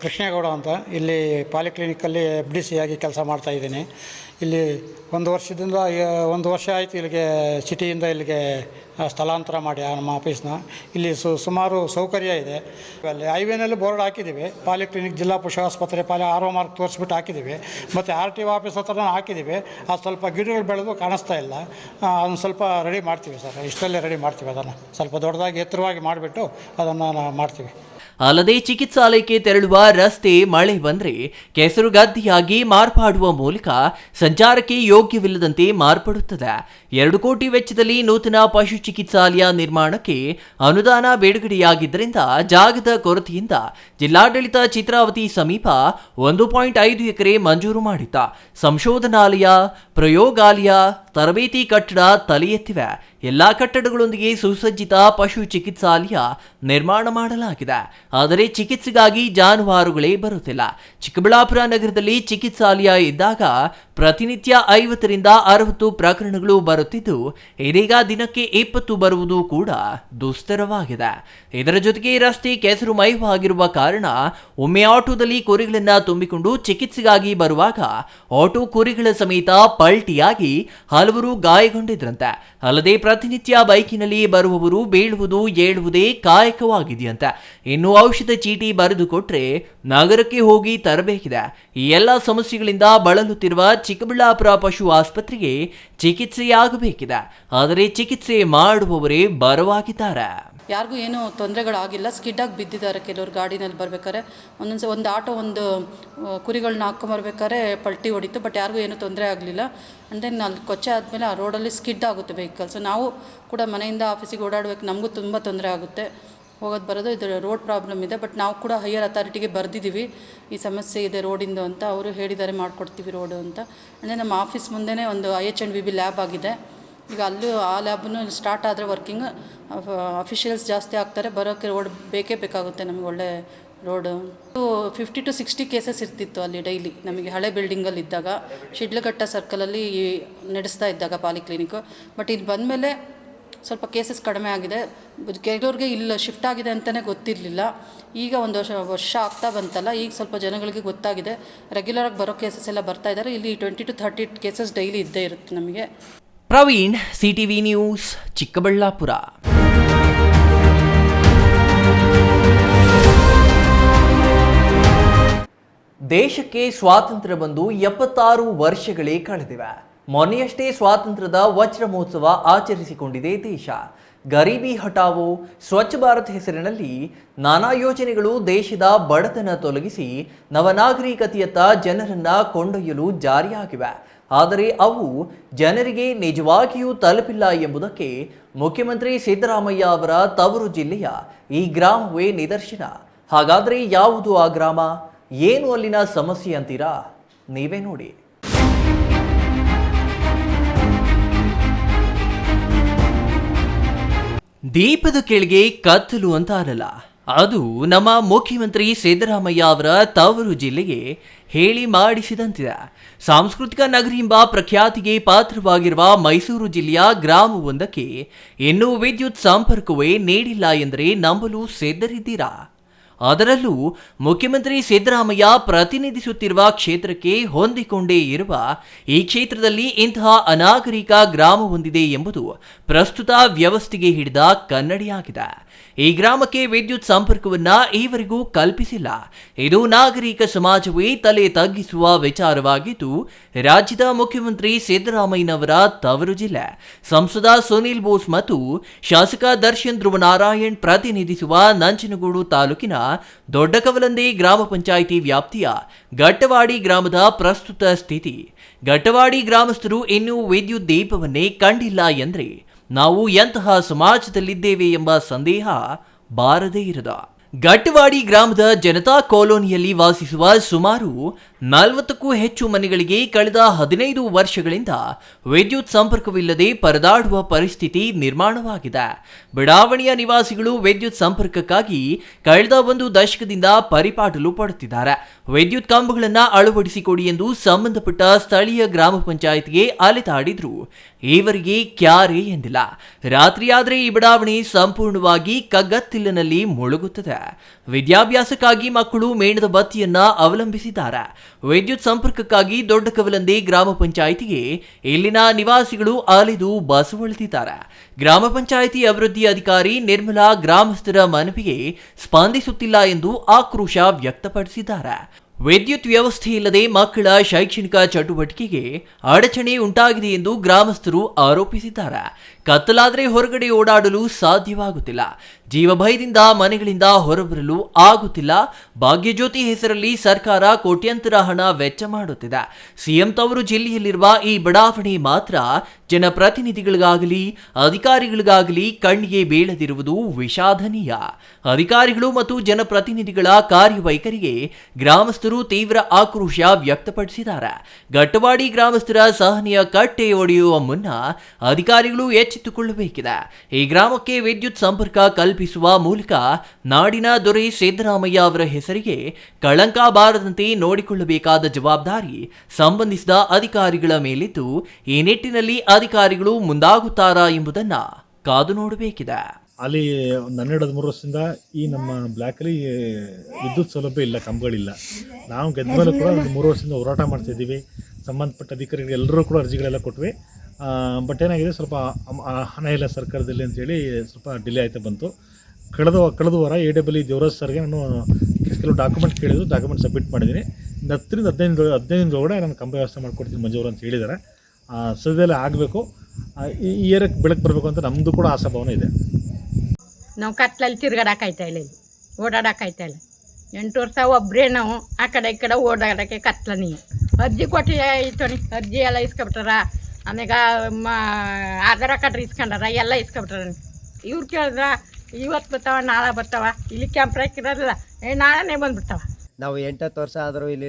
ಕೃಷ್ಣೇಗೌಡ ಅಂತ ಇಲ್ಲಿ ಪಾಲಿಕ್ಲಿನಿಕಲ್ಲಿ FDC ಆಗಿ ಕೆಲಸ ಮಾಡ್ತಾಯಿದ್ದೀನಿ. ಇಲ್ಲಿ 1 ವರ್ಷ ಆಯಿತು ಇಲ್ಲಿಗೆ ಸಿಟಿಯಿಂದ ಇಲ್ಲಿಗೆ ಸ್ಥಳಾಂತರ ಮಾಡಿ ನಮ್ಮ ಆಫೀಸ್ನ. ಇಲ್ಲಿ ಸುಮಾರು ಸೌಕರ್ಯ ಇದೆ. ಅಲ್ಲಿ ಹೈವೇನಲ್ಲಿ ಬೋರ್ಡ್ ಹಾಕಿದ್ದೀವಿ. ಪಾಲಿಕ್ಲಿನಿಕ್ ಜಿಲ್ಲಾ ಪಶು ಆಸ್ಪತ್ರೆ RO ಮಾರ್ಕ್ ತೋರಿಸ್ಬಿಟ್ಟು ಹಾಕಿದ್ದೀವಿ. ಮತ್ತು RTO ಆಫೀಸ್ ಹತ್ರ ಹಾಕಿದ್ದೀವಿ. ಅದು ಸ್ವಲ್ಪ ಗಿಡಗಳು ಬೆಳೆದು ಕಾಣಿಸ್ತಾ ಇಲ್ಲ. ಅದನ್ನು ಸ್ವಲ್ಪ ರೆಡಿ ಮಾಡ್ತೀವಿ ಸರ್. ಇಷ್ಟಲ್ಲೇ ರೆಡಿ ಮಾಡ್ತೀವಿ. ಅದನ್ನು ಸ್ವಲ್ಪ ದೊಡ್ಡದಾಗಿ ಎತ್ತರವಾಗಿ ಮಾಡಿಬಿಟ್ಟು ಅದನ್ನು ಮಾಡ್ತೀವಿ. ಅಲ್ಲದೆ ಚಿಕಿತ್ಸಾಲಯಕ್ಕೆ ತೆರಳುವ ರಸ್ತೆ ಮಳೆ ಬಂದರೆ ಕೆಸರುಗದ್ದೆಯಾಗಿ ಮಾರ್ಪಾಡುವ ಮೂಲಕ ಸಂಚಾರಕ್ಕೆ ಯೋಗ್ಯವಿಲ್ಲದಂತೆ ಮಾರ್ಪಡುತ್ತದೆ. 2 ಕೋಟಿ ವೆಚ್ಚದಲ್ಲಿ ನೂತನ ಪಶು ಚಿಕಿತ್ಸಾಲಯ ನಿರ್ಮಾಣಕ್ಕೆ ಅನುದಾನ ಬಿಡುಗಡೆಯಾಗಿದ್ದರಿಂದ ಜಾಗದ ಕೊರತೆಯಿಂದ ಜಿಲ್ಲಾಡಳಿತ ಚಿತ್ರಾವತಿ ಸಮೀಪ 1.5 ಎಕರೆ ಮಂಜೂರು ಮಾಡಿದ್ದ ಸಂಶೋಧನಾಲಯ, ಪ್ರಯೋಗಾಲಯ, ತರಬೇತಿ ಕಟ್ಟಡ ತಲೆ ಎತ್ತಿವೆ. ಎಲ್ಲಾ ಕಟ್ಟಡಗಳೊಂದಿಗೆ ಸುಸಜ್ಜಿತ ಪಶು ಚಿಕಿತ್ಸಾಲಯ ನಿರ್ಮಾಣ ಮಾಡಲಾಗಿದೆ. ಆದರೆ ಚಿಕಿತ್ಸೆಗಾಗಿ ಜಾನುವಾರುಗಳೇ ಬರುತ್ತಿಲ್ಲ. ಚಿಕ್ಕಬಳ್ಳಾಪುರ ನಗರದಲ್ಲಿ ಚಿಕಿತ್ಸಾಲಯ ಇದ್ದಾಗ ಪ್ರತಿನಿತ್ಯ 50 ರಿಂದ 60 ಪ್ರಕರಣಗಳು ಬರುತ್ತಿದ್ದು, ಇದೀಗ ದಿನಕ್ಕೆ 20 ಬರುವುದು ಕೂಡ ದುಸ್ತರವಾಗಿದೆ. ಇದರ ಜೊತೆಗೆ ರಸ್ತೆ ಕೆಸರುಮಯವಾಗಿರುವ ಕಾರಣ ಒಮ್ಮೆ ಆಟೋದಲ್ಲಿ ಕುರಿಗಳನ್ನ ತುಂಬಿಕೊಂಡು ಚಿಕಿತ್ಸೆಗಾಗಿ ಬರುವಾಗ ಆಟೋ ಕುರಿಗಳ ಸಮೇತ ಪಲ್ಟಿಯಾಗಿ ಹಲವರು ಗಾಯಗೊಂಡಿದ್ರಂತೆ. ಅಲ್ಲದೆ ಪ್ರತಿನಿತ್ಯ ಬೈಕಿನಲ್ಲಿ ಬರುವವರು ಬೀಳುವುದು ಏಳುವುದೇ ಕಾಯಕವಾಗಿದೆಯಂತೆ. ಇನ್ನು ಔಷಧ ಚೀಟಿ ಬರೆದು ಕೊಟ್ರೆ ನಗರಕ್ಕೆ ಹೋಗಿ ತರಬೇಕಿದೆ. ಈ ಎಲ್ಲ ಸಮಸ್ಯೆಗಳಿಂದ ಬಳಲುತ್ತಿರುವ ಚಿಕ್ಕಬಳ್ಳಾಪುರ ಪಶು ಆಸ್ಪತ್ರೆಗೆ ಚಿಕಿತ್ಸೆಯಾಗಬೇಕಿದೆ. ಆದರೆ ಚಿಕಿತ್ಸೆ ಮಾಡುವವರೇ ಬರವಾಗಿದ್ದಾರೆ. ಯಾರಿಗೂ ಏನೂ ತೊಂದರೆಗಳಾಗಿಲ್ಲ. ಸ್ಕಿಡ್ಡಾಗಿ ಬಿದ್ದಿದ್ದಾರೆ ಕೆಲವರು ಗಾಡಿನಲ್ಲಿ ಬರ್ಬೇಕಾದ್ರೆ. ಒಂದು ಆಟೋ ಒಂದು ಕುರಿಗಳನ್ನ ಹಾಕ್ಕೊಂಬರ್ಬೇಕಾದ್ರೆ ಪಲ್ಟಿ ಹೊಡಿತು. ಬಟ್ ಯಾರಿಗೂ ಏನೂ ತೊಂದರೆ ಆಗಲಿಲ್ಲ. ಆ್ಯಂಡ್ ದೆನ್ ಅಲ್ಲಿ ಕೊಚ್ಚೆ ಆದಮೇಲೆ ಆ ರೋಡಲ್ಲಿ ಸ್ಕಿಡ್ ಆಗುತ್ತೆ ವೆಹಿಕಲ್ಸ್. ನಾವು ಕೂಡ ಮನೆಯಿಂದ ಆಫೀಸಿಗೆ ಓಡಾಡಬೇಕು, ನಮಗೂ ತುಂಬ ತೊಂದರೆ ಆಗುತ್ತೆ ಹೋಗೋದು ಬರೋದು. ಇದು ರೋಡ್ ಪ್ರಾಬ್ಲಮ್ ಇದೆ. ಬಟ್ ನಾವು ಕೂಡ ಹೈಯರ್ ಅಥಾರಿಟಿಗೆ ಬರೆದಿದ್ದೀವಿ, ಈ ಸಮಸ್ಯೆ ಇದೆ ರೋಡಿಂದು ಅಂತ. ಅವರು ಹೇಳಿದ್ದಾರೆ ಮಾಡಿಕೊಡ್ತೀವಿ ರೋಡು ಅಂತ. ಅಂದರೆ ನಮ್ಮ ಆಫೀಸ್ ಮುಂದೆನೇ ಒಂದು IHNVB ಲ್ಯಾಬ್ ಆಗಿದೆ. ಈಗ ಅಲ್ಲೂ ಆ ಲ್ಯಾಬನ್ನು ಸ್ಟಾರ್ಟ್ ಆದರೆ ವರ್ಕಿಂಗ್ ಅಫಿಷಿಯಲ್ಸ್ ಜಾಸ್ತಿ ಆಗ್ತಾರೆ. ಬರೋಕ್ಕೆ ರೋಡ್ ಬೇಕೇ ಬೇಕಾಗುತ್ತೆ ನಮಗೆ, ಒಳ್ಳೆ ರೋಡು. 50 to 60 ಕೇಸಸ್ ಇರ್ತಿತ್ತು ಅಲ್ಲಿ ಡೈಲಿ ನಮಗೆ ಹಳೆ ಬಿಲ್ಡಿಂಗಲ್ಲಿ ಇದ್ದಾಗ, ಶಿಡ್ಲಘಟ್ಟ ಸರ್ಕಲಲ್ಲಿ ನಡೆಸ್ತಾ ಇದ್ದಾಗ ಪಾಲಿಕ್ಲಿನಿಕ್ಕು. ಬಟ್ ಇಲ್ಲಿ ಬಂದಮೇಲೆ ಸ್ವಲ್ಪ ಕೇಸಸ್ ಕಡಿಮೆ ಆಗಿದೆ. ಕೆಲವ್ರಿಗೆ ಇಲ್ಲಿ ಶಿಫ್ಟ್ ಆಗಿದೆ ಅಂತಲೇ ಗೊತ್ತಿರಲಿಲ್ಲ. ಈಗ 1 ವರ್ಷ ಆಗ್ತಾ ಬಂತಲ್ಲ, ಈಗ ಸ್ವಲ್ಪ ಜನಗಳಿಗೆ ಗೊತ್ತಾಗಿದೆ. ರೆಗ್ಯುಲರಾಗಿ ಬರೋ ಕೇಸಸ್ ಎಲ್ಲ ಬರ್ತಾ ಇದ್ದಾರೆ. ಇಲ್ಲಿ 20 to 30 ಕೇಸಸ್ ಡೈಲಿ ಇದ್ದೇ ಇರುತ್ತೆ ನಮಗೆ. Praveen, CTV news, Chikkaballapur. ದೇಶಕ್ಕೆ ಸ್ವಾತಂತ್ರ್ಯ ಬಂದು 76 ವರ್ಷಗಳೇ ಕಳೆದಿವೆ. ಮೊನ್ನೆಯಷ್ಟೇ ಸ್ವಾತಂತ್ರ್ಯದ ವಜ್ರ ಮಹೋತ್ಸವ ಆಚರಿಸಿಕೊಂಡಿದೆ ದೇಶ. ಗರೀಬಿ ಹಟಾವೋ, ಸ್ವಚ್ಛ ಭಾರತ್ ಹೆಸರಿನಲ್ಲಿ ನಾನಾ ಯೋಜನೆಗಳು ದೇಶದ ಬಡತನ ತೊಲಗಿಸಿ ನವನಾಗರಿಕತೆಯತ್ತ ಜನರನ್ನ ಕೊಂಡೊಯ್ಯಲು ಜಾರಿಯಾಗಿವೆ. ಆದರೆ ಅವು ಜನರಿಗೆ ನಿಜವಾಗಿಯೂ ತಲುಪಿಲ್ಲ ಎಂಬುದಕ್ಕೆ ಮುಖ್ಯಮಂತ್ರಿ ಸಿದ್ದರಾಮಯ್ಯ ಅವರ ತವರು ಜಿಲ್ಲೆಯ ಈ ಗ್ರಾಮವೇ ನಿದರ್ಶನ. ಹಾಗಾದರೆ ಯಾವುದು ಆ ಗ್ರಾಮ? ಏನು ಅಲ್ಲಿನ ಸಮಸ್ಯೆ ಅಂತೀರಾ? ನೀವೇ ನೋಡಿ. ದೀಪದ ಕೆಳಗೆ ಕತ್ತಲು ಅಂತ ಅಲ್ಲ, ಅದು ನಮ್ಮ ಮುಖ್ಯಮಂತ್ರಿ ಸಿದ್ದರಾಮಯ್ಯ ಅವರ ತವರು ಜಿಲ್ಲೆಗೆ ಹೇಳಿ ಮಾಡಿಸಿದಂತಿದೆ. ಸಾಂಸ್ಕೃತಿಕ ನಗರಿ ಎಂಬ ಪ್ರಖ್ಯಾತಿಗೆ ಪಾತ್ರವಾಗಿರುವ ಮೈಸೂರು ಜಿಲ್ಲೆಯ ಗ್ರಾಮವೊಂದಕ್ಕೆ ಇನ್ನೂ ವಿದ್ಯುತ್ ಸಂಪರ್ಕವೇ ನೀಡಿಲ್ಲ ಎಂದರೆ ನಂಬಲು ಸಿದ್ಧರಿದ್ದೀರಾ? ಅದರಲ್ಲೂ ಮುಖ್ಯಮಂತ್ರಿ ಸಿದ್ದರಾಮಯ್ಯ ಪ್ರತಿನಿಧಿಸುತ್ತಿರುವ ಕ್ಷೇತ್ರಕ್ಕೆ ಹೊಂದಿಕೊಂಡೇ ಇರುವ ಈ ಕ್ಷೇತ್ರದಲ್ಲಿ ಇಂತಹ ಅನಾಗರಿಕ ಗ್ರಾಮ ಹೊಂದಿದೆ ಎಂಬುದು ಪ್ರಸ್ತುತ ವ್ಯವಸ್ಥೆಗೆ ಹಿಡಿದ ಕನ್ನಡಿಯಾಗಿದೆ. ಈ ಗ್ರಾಮಕ್ಕೆ ವಿದ್ಯುತ್ ಸಂಪರ್ಕವನ್ನ ಈವರೆಗೂ ಕಲ್ಪಿಸಿಲ್ಲ. ಇದು ನಾಗರಿಕ ಸಮಾಜವೇ ತಲೆ ತಗ್ಗಿಸುವ ವಿಚಾರವಾಗಿದ್ದು, ರಾಜ್ಯದ ಮುಖ್ಯಮಂತ್ರಿ ಸಿದ್ದರಾಮಯ್ಯನವರ ತವರು ಜಿಲ್ಲೆ, ಸಂಸದ ಸುನೀಲ್ ಬೋಸ್ ಮತ್ತು ಶಾಸಕ ದರ್ಶನ್ ಧ್ರುವನಾರಾಯಣ್ ಪ್ರತಿನಿಧಿಸುವ ನಂಜನಗೂಡು ತಾಲೂಕಿನ ದೊಡ್ಡಕವಲಂದೆ ಗ್ರಾಮ ಪಂಚಾಯಿತಿ ವ್ಯಾಪ್ತಿಯ ಗಟ್ಟವಾಡಿ ಗ್ರಾಮದ ಪ್ರಸ್ತುತ ಸ್ಥಿತಿ. ಗಟ್ಟವಾಡಿ ಗ್ರಾಮಸ್ಥರು ಇನ್ನೂ ವಿದ್ಯುತ್ ದೀಪವನ್ನೇ ಕಂಡಿಲ್ಲ ಎಂದ್ರೆ ನಾವು ಎಂತಹ ಸಮಾಜದಲ್ಲಿದ್ದೇವೆ ಎಂಬ ಸಂದೇಹ ಬಾರದೇ ಇರದ. ಗಟ್ಟವಾಡಿ ಗ್ರಾಮದ ಜನತಾ ಕಾಲೋನಿಯಲ್ಲಿ ವಾಸಿಸುವ ಸುಮಾರು 40ಕ್ಕೂ ಹೆಚ್ಚು ಮನೆಗಳಿಗೆ ಕಳೆದ 15 ವರ್ಷಗಳಿಂದ ವಿದ್ಯುತ್ ಸಂಪರ್ಕವಿಲ್ಲದೆ ಪರದಾಡುವ ಪರಿಸ್ಥಿತಿ ನಿರ್ಮಾಣವಾಗಿದೆ. ಬಡಾವಣೆಯ ನಿವಾಸಿಗಳು ವಿದ್ಯುತ್ ಸಂಪರ್ಕಕ್ಕಾಗಿ ಕಳೆದ 1 ದಶಕದಿಂದ ಪರಿಪಾಟಲು ಪಡುತ್ತಿದ್ದಾರೆ. ವಿದ್ಯುತ್ ಕಂಬಗಳನ್ನು ಅಳವಡಿಸಿಕೊಡಿ ಎಂದು ಸಂಬಂಧಪಟ್ಟ ಸ್ಥಳೀಯ ಗ್ರಾಮ ಪಂಚಾಯಿತಿಗೆ ಅಲೆದಾಡಿದ್ರು. ಈವರೆಗೆ ಕ್ಯಾರೆ ಎಂದಿಲ್ಲ. ರಾತ್ರಿಯಾದರೆ ಈ ಬಡಾವಣೆ ಸಂಪೂರ್ಣವಾಗಿ ಕಗ್ಗತ್ತಿಲಿನಲ್ಲಿ ಮುಳುಗುತ್ತದೆ. ವಿದ್ಯಾಭ್ಯಾಸಕ್ಕಾಗಿ ಮಕ್ಕಳು ಮೇಣದ ಬತ್ತಿಯನ್ನ ಅವಲಂಬಿಸಿದ್ದಾರೆ. ವಿದ್ಯುತ್ ಸಂಪರ್ಕಕ್ಕಾಗಿ ದೊಡ್ಡ ಕವಲಂದೆ ಗ್ರಾಮ ಪಂಚಾಯಿತಿಗೆ ಇಲ್ಲಿನ ನಿವಾಸಿಗಳು ಅಲೆದು ಬಸವಳಿದಿದ್ದಾರೆ. ಗ್ರಾಮ ಪಂಚಾಯಿತಿ ಅಭಿವೃದ್ಧಿ ಅಧಿಕಾರಿ ನಿರ್ಮಲಾ ಗ್ರಾಮಸ್ಥರ ಮನವಿಗೆ ಸ್ಪಂದಿಸುತ್ತಿಲ್ಲ ಎಂದು ಆಕ್ರೋಶ ವ್ಯಕ್ತಪಡಿಸಿದ್ದಾರೆ. ವಿದ್ಯುತ್ ವ್ಯವಸ್ಥೆ ಇಲ್ಲದೆ ಮಕ್ಕಳ ಶೈಕ್ಷಣಿಕ ಚಟುವಟಿಕೆಗೆ ಅಡಚಣೆ ಉಂಟಾಗಿದೆ ಎಂದು ಗ್ರಾಮಸ್ಥರು ಆರೋಪಿಸಿದ್ದಾರೆ. ಕತ್ತಲಾದರೆ ಹೊರಗಡೆ ಓಡಾಡಲು ಸಾಧ್ಯವಾಗುತ್ತಿಲ್ಲ. ಜೀವಭಯದಿಂದ ಮನೆಗಳಿಂದ ಹೊರಬರಲು ಆಗುತ್ತಿಲ್ಲ. ಭಾಗ್ಯಜ್ಯೋತಿ ಹೆಸರಲ್ಲಿ ಸರ್ಕಾರ ಕೋಟ್ಯಂತರ ಹಣ ವೆಚ್ಚ ಮಾಡುತ್ತಿದೆ. ಸಿಎಂ ತವರು ಜಿಲ್ಲೆಯಲ್ಲಿರುವ ಈ ಬಡಾವಣೆ ಮಾತ್ರ ಜನಪ್ರತಿನಿಧಿಗಳಿಗಾಗಲಿ ಅಧಿಕಾರಿಗಳಿಗಾಗಲಿ ಕಣ್ಣಿಗೆ ಬೀಳದಿರುವುದು ವಿಷಾದನೀಯ. ಅಧಿಕಾರಿಗಳು ಮತ್ತು ಜನಪ್ರತಿನಿಧಿಗಳ ಕಾರ್ಯವೈಖರಿಗೆ ಗ್ರಾಮಸ್ಥರು ತೀವ್ರ ಆಕ್ರೋಶ ವ್ಯಕ್ತಪಡಿಸಿದ್ದಾರೆ. ಗಟ್ಟವಾಡಿ ಗ್ರಾಮಸ್ಥರ ಸಹನೆಯ ಕಟ್ಟೆ ಒಡೆಯುವ ಮುನ್ನ ಅಧಿಕಾರಿಗಳು ಎಚ್ಚೆತ್ತುಕೊಳ್ಳಬೇಕಿದೆ. ಈ ಗ್ರಾಮಕ್ಕೆ ವಿದ್ಯುತ್ ಸಂಪರ್ಕ ಕಲ್ಪಿಸುವ ಮೂಲಕ ನಾಡಿನ ದೊರೆ ಸಿದ್ದರಾಮಯ್ಯ ಅವರ ಹೆಸರಿಗೆ ಕಳಂಕ ಬಾರದಂತೆ ನೋಡಿಕೊಳ್ಳಬೇಕಾದ ಜವಾಬ್ದಾರಿ ಸಂಬಂಧಿಸಿದ ಅಧಿಕಾರಿಗಳ ಮೇಲಿದ್ದು, ಈ ನಿಟ್ಟಿನಲ್ಲಿ ಅಧಿಕಾರಿಗಳು ಮುಂದಾಗುತ್ತಾರಾ ಎಂಬುದನ್ನ ಕಾದು ನೋಡಬೇಕಿದೆ. ಅಲ್ಲಿ 12-13 ವರ್ಷದಿಂದ ಈ ನಮ್ಮ ಬ್ಲ್ಯಾಕಲ್ಲಿ ವಿದ್ಯುತ್ ಸೌಲಭ್ಯ ಇಲ್ಲ, ಕಂಬಗಳಿಲ್ಲ. ನಾವು ಗೆದ್ದ ಮೇಲೆ ಕೂಡ 3 ವರ್ಷದಿಂದ ಹೋರಾಟ ಮಾಡ್ತಾಯಿದ್ದೀವಿ. ಸಂಬಂಧಪಟ್ಟ ಅಧಿಕಾರಿಗಳು ಎಲ್ಲರೂ ಕೂಡ ಅರ್ಜಿಗಳೆಲ್ಲ ಕೊಟ್ವಿ. ಬಟ್ ಏನಾಗಿದೆ, ಸ್ವಲ್ಪ ಹಣ ಇಲ್ಲ ಸರ್ಕಾರದಲ್ಲಿ ಅಂತೇಳಿ ಸ್ವಲ್ಪ ಡಿಲೇ ಆಯ್ತಾ ಬಂತು. ಕಳೆದ ವಾರ AWE ದೇವರಾಜ್ ಸರ್ಗೆ ನಾನು ಕೆಲವು ಡಾಕ್ಯುಮೆಂಟ್ ಕೇಳಿದ್ರು, ಡಾಕ್ಯುಮೆಂಟ್ ಸಬ್ಮಿಟ್ ಮಾಡಿದ್ದೀನಿ. 10ರಿಂದ 15 ಒಳಗಡೆ ನಾನು ಕಂಬ ವ್ಯವಸ್ಥೆ ಮಾಡ್ಕೊಡ್ತೀನಿ ಮಂಜೂರು ಅಂತ ಹೇಳಿದ್ದಾರೆ. ಸದ್ಯದಲ್ಲೇ ಆಗಬೇಕು. ಈ ಏರಿಯಾಕ್ಕೆ ಬೆಳಕು ಬರಬೇಕು ಅಂತ ನಮ್ಮದು ಕೂಡ ಆಶಾಭಾವನೆ ಇದೆ. ನಾವು ಕತ್ಲಲ್ಲಿ ತಿರ್ಗಾಡಕ್ಕಾಯ್ತಾ ಇಲ್ಲ, ಓಡಾಡಕ್ಕಾಯ್ತಾ ಇಲ್ಲ. 8 ವರ್ಷ ಒಬ್ಬರೇ ನಾವು ಆ ಕಡೆ ಈ ಕಡೆ ಓಡಾಡೋಕ್ಕೆ ಕತ್ಲ. ನೀವು ಅರ್ಜಿ ಕೊಟ್ಟು ಇತ್ತು, ಅರ್ಜಿ ಎಲ್ಲ ಇಸ್ಕೊಬಿಟ್ಟಾರ. ಆಮ್ಯಾಗ ಆಧಾರ ಕಾರ್ಡ್ ಇಸ್ಕೊಂಡಾರ, ಎಲ್ಲ ಇಸ್ಕೊಬಿಟ್ಟಾರ. ಇವ್ರು ಕೇಳಿದ್ರ ಇವತ್ತು ಬರ್ತಾವ ನಾಳೆ ಬರ್ತಾವ, ಇಲ್ಲಿ ಕ್ಯಾಂಪ್ ಹಾಕಿರೋದಿಲ್ಲ, ನಾಳೆನೇ ಬಂದುಬಿಡ್ತಾವ. ನಾವು 8 ವರ್ಷ ಆದರೂ ಇಲ್ಲಿ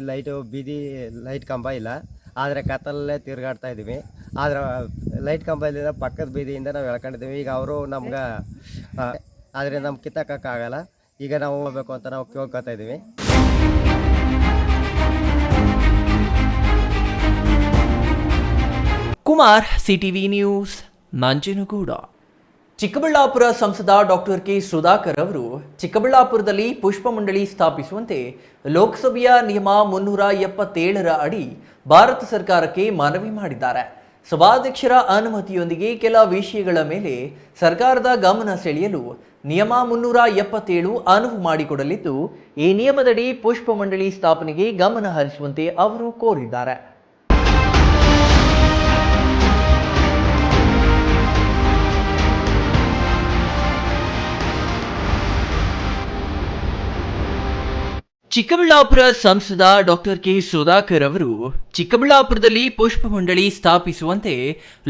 ಬೀದಿ ಲೈಟ್ ಕಂಬ ಇಲ್ಲ, ಆದರೆ ಕತ್ತಲಲ್ಲೇ ತಿರುಗಾಡ್ತಾ ಇದ್ದೀವಿ. ಆದರೆ ಲೈಟ್ ಕಂಬ ಇಲ್ಲಿಂದ ಪಕ್ಕದ ಬೀದಿಯಿಂದ ನಾವು ಎಳ್ಕೊಂಡಿದ್ದೀವಿ. ಈಗ ಅವರು ನಮ್ಗೆ ಆದರೆ ನಮ್ಗೆ ಕಿತ್ತಕ್ಕಾಗಲ್ಲ. ಈಗ ನಾವು ಹೋಗ್ಬೇಕು ಅಂತ ನಾವು ಕೇಳ್ಕೊತಾ ಇದ್ದೀವಿ. Kumar, CTV news, Nanjangud. ಚಿಕ್ಕಬಳ್ಳಾಪುರ ಸಂಸದ ಡಾಕ್ಟರ್ ಕೆ ಸುಧಾಕರ್ ಅವರು ಚಿಕ್ಕಬಳ್ಳಾಪುರದಲ್ಲಿ ಪುಷ್ಪ ಮಂಡಳಿ ಸ್ಥಾಪಿಸುವಂತೆ ಲೋಕಸಭೆಯ ನಿಯಮ 377ರ ಅಡಿ ಭಾರತ ಸರ್ಕಾರಕ್ಕೆ ಮನವಿ ಮಾಡಿದ್ದಾರೆ. ಸಭಾಧ್ಯಕ್ಷರ ಅನುಮತಿಯೊಂದಿಗೆ ಕೆಲ ವಿಷಯಗಳ ಮೇಲೆ ಸರ್ಕಾರದ ಗಮನ ಸೆಳೆಯಲು ನಿಯಮ 377 ಅನುವು ಮಾಡಿಕೊಡಲಿದ್ದು, ಈ ನಿಯಮದಡಿ ಪುಷ್ಪ ಮಂಡಳಿ ಸ್ಥಾಪನೆಗೆ ಗಮನ ಹರಿಸುವಂತೆ ಅವರು ಕೋರಿದ್ದಾರೆ. ಚಿಕ್ಕಬಳ್ಳಾಪುರ ಸಂಸದ ಡಾಕ್ಟರ್ ಕೆ ಸುಧಾಕರ್ ಅವರು ಚಿಕ್ಕಬಳ್ಳಾಪುರದಲ್ಲಿ ಪುಷ್ಪ ಮಂಡಳಿ ಸ್ಥಾಪಿಸುವಂತೆ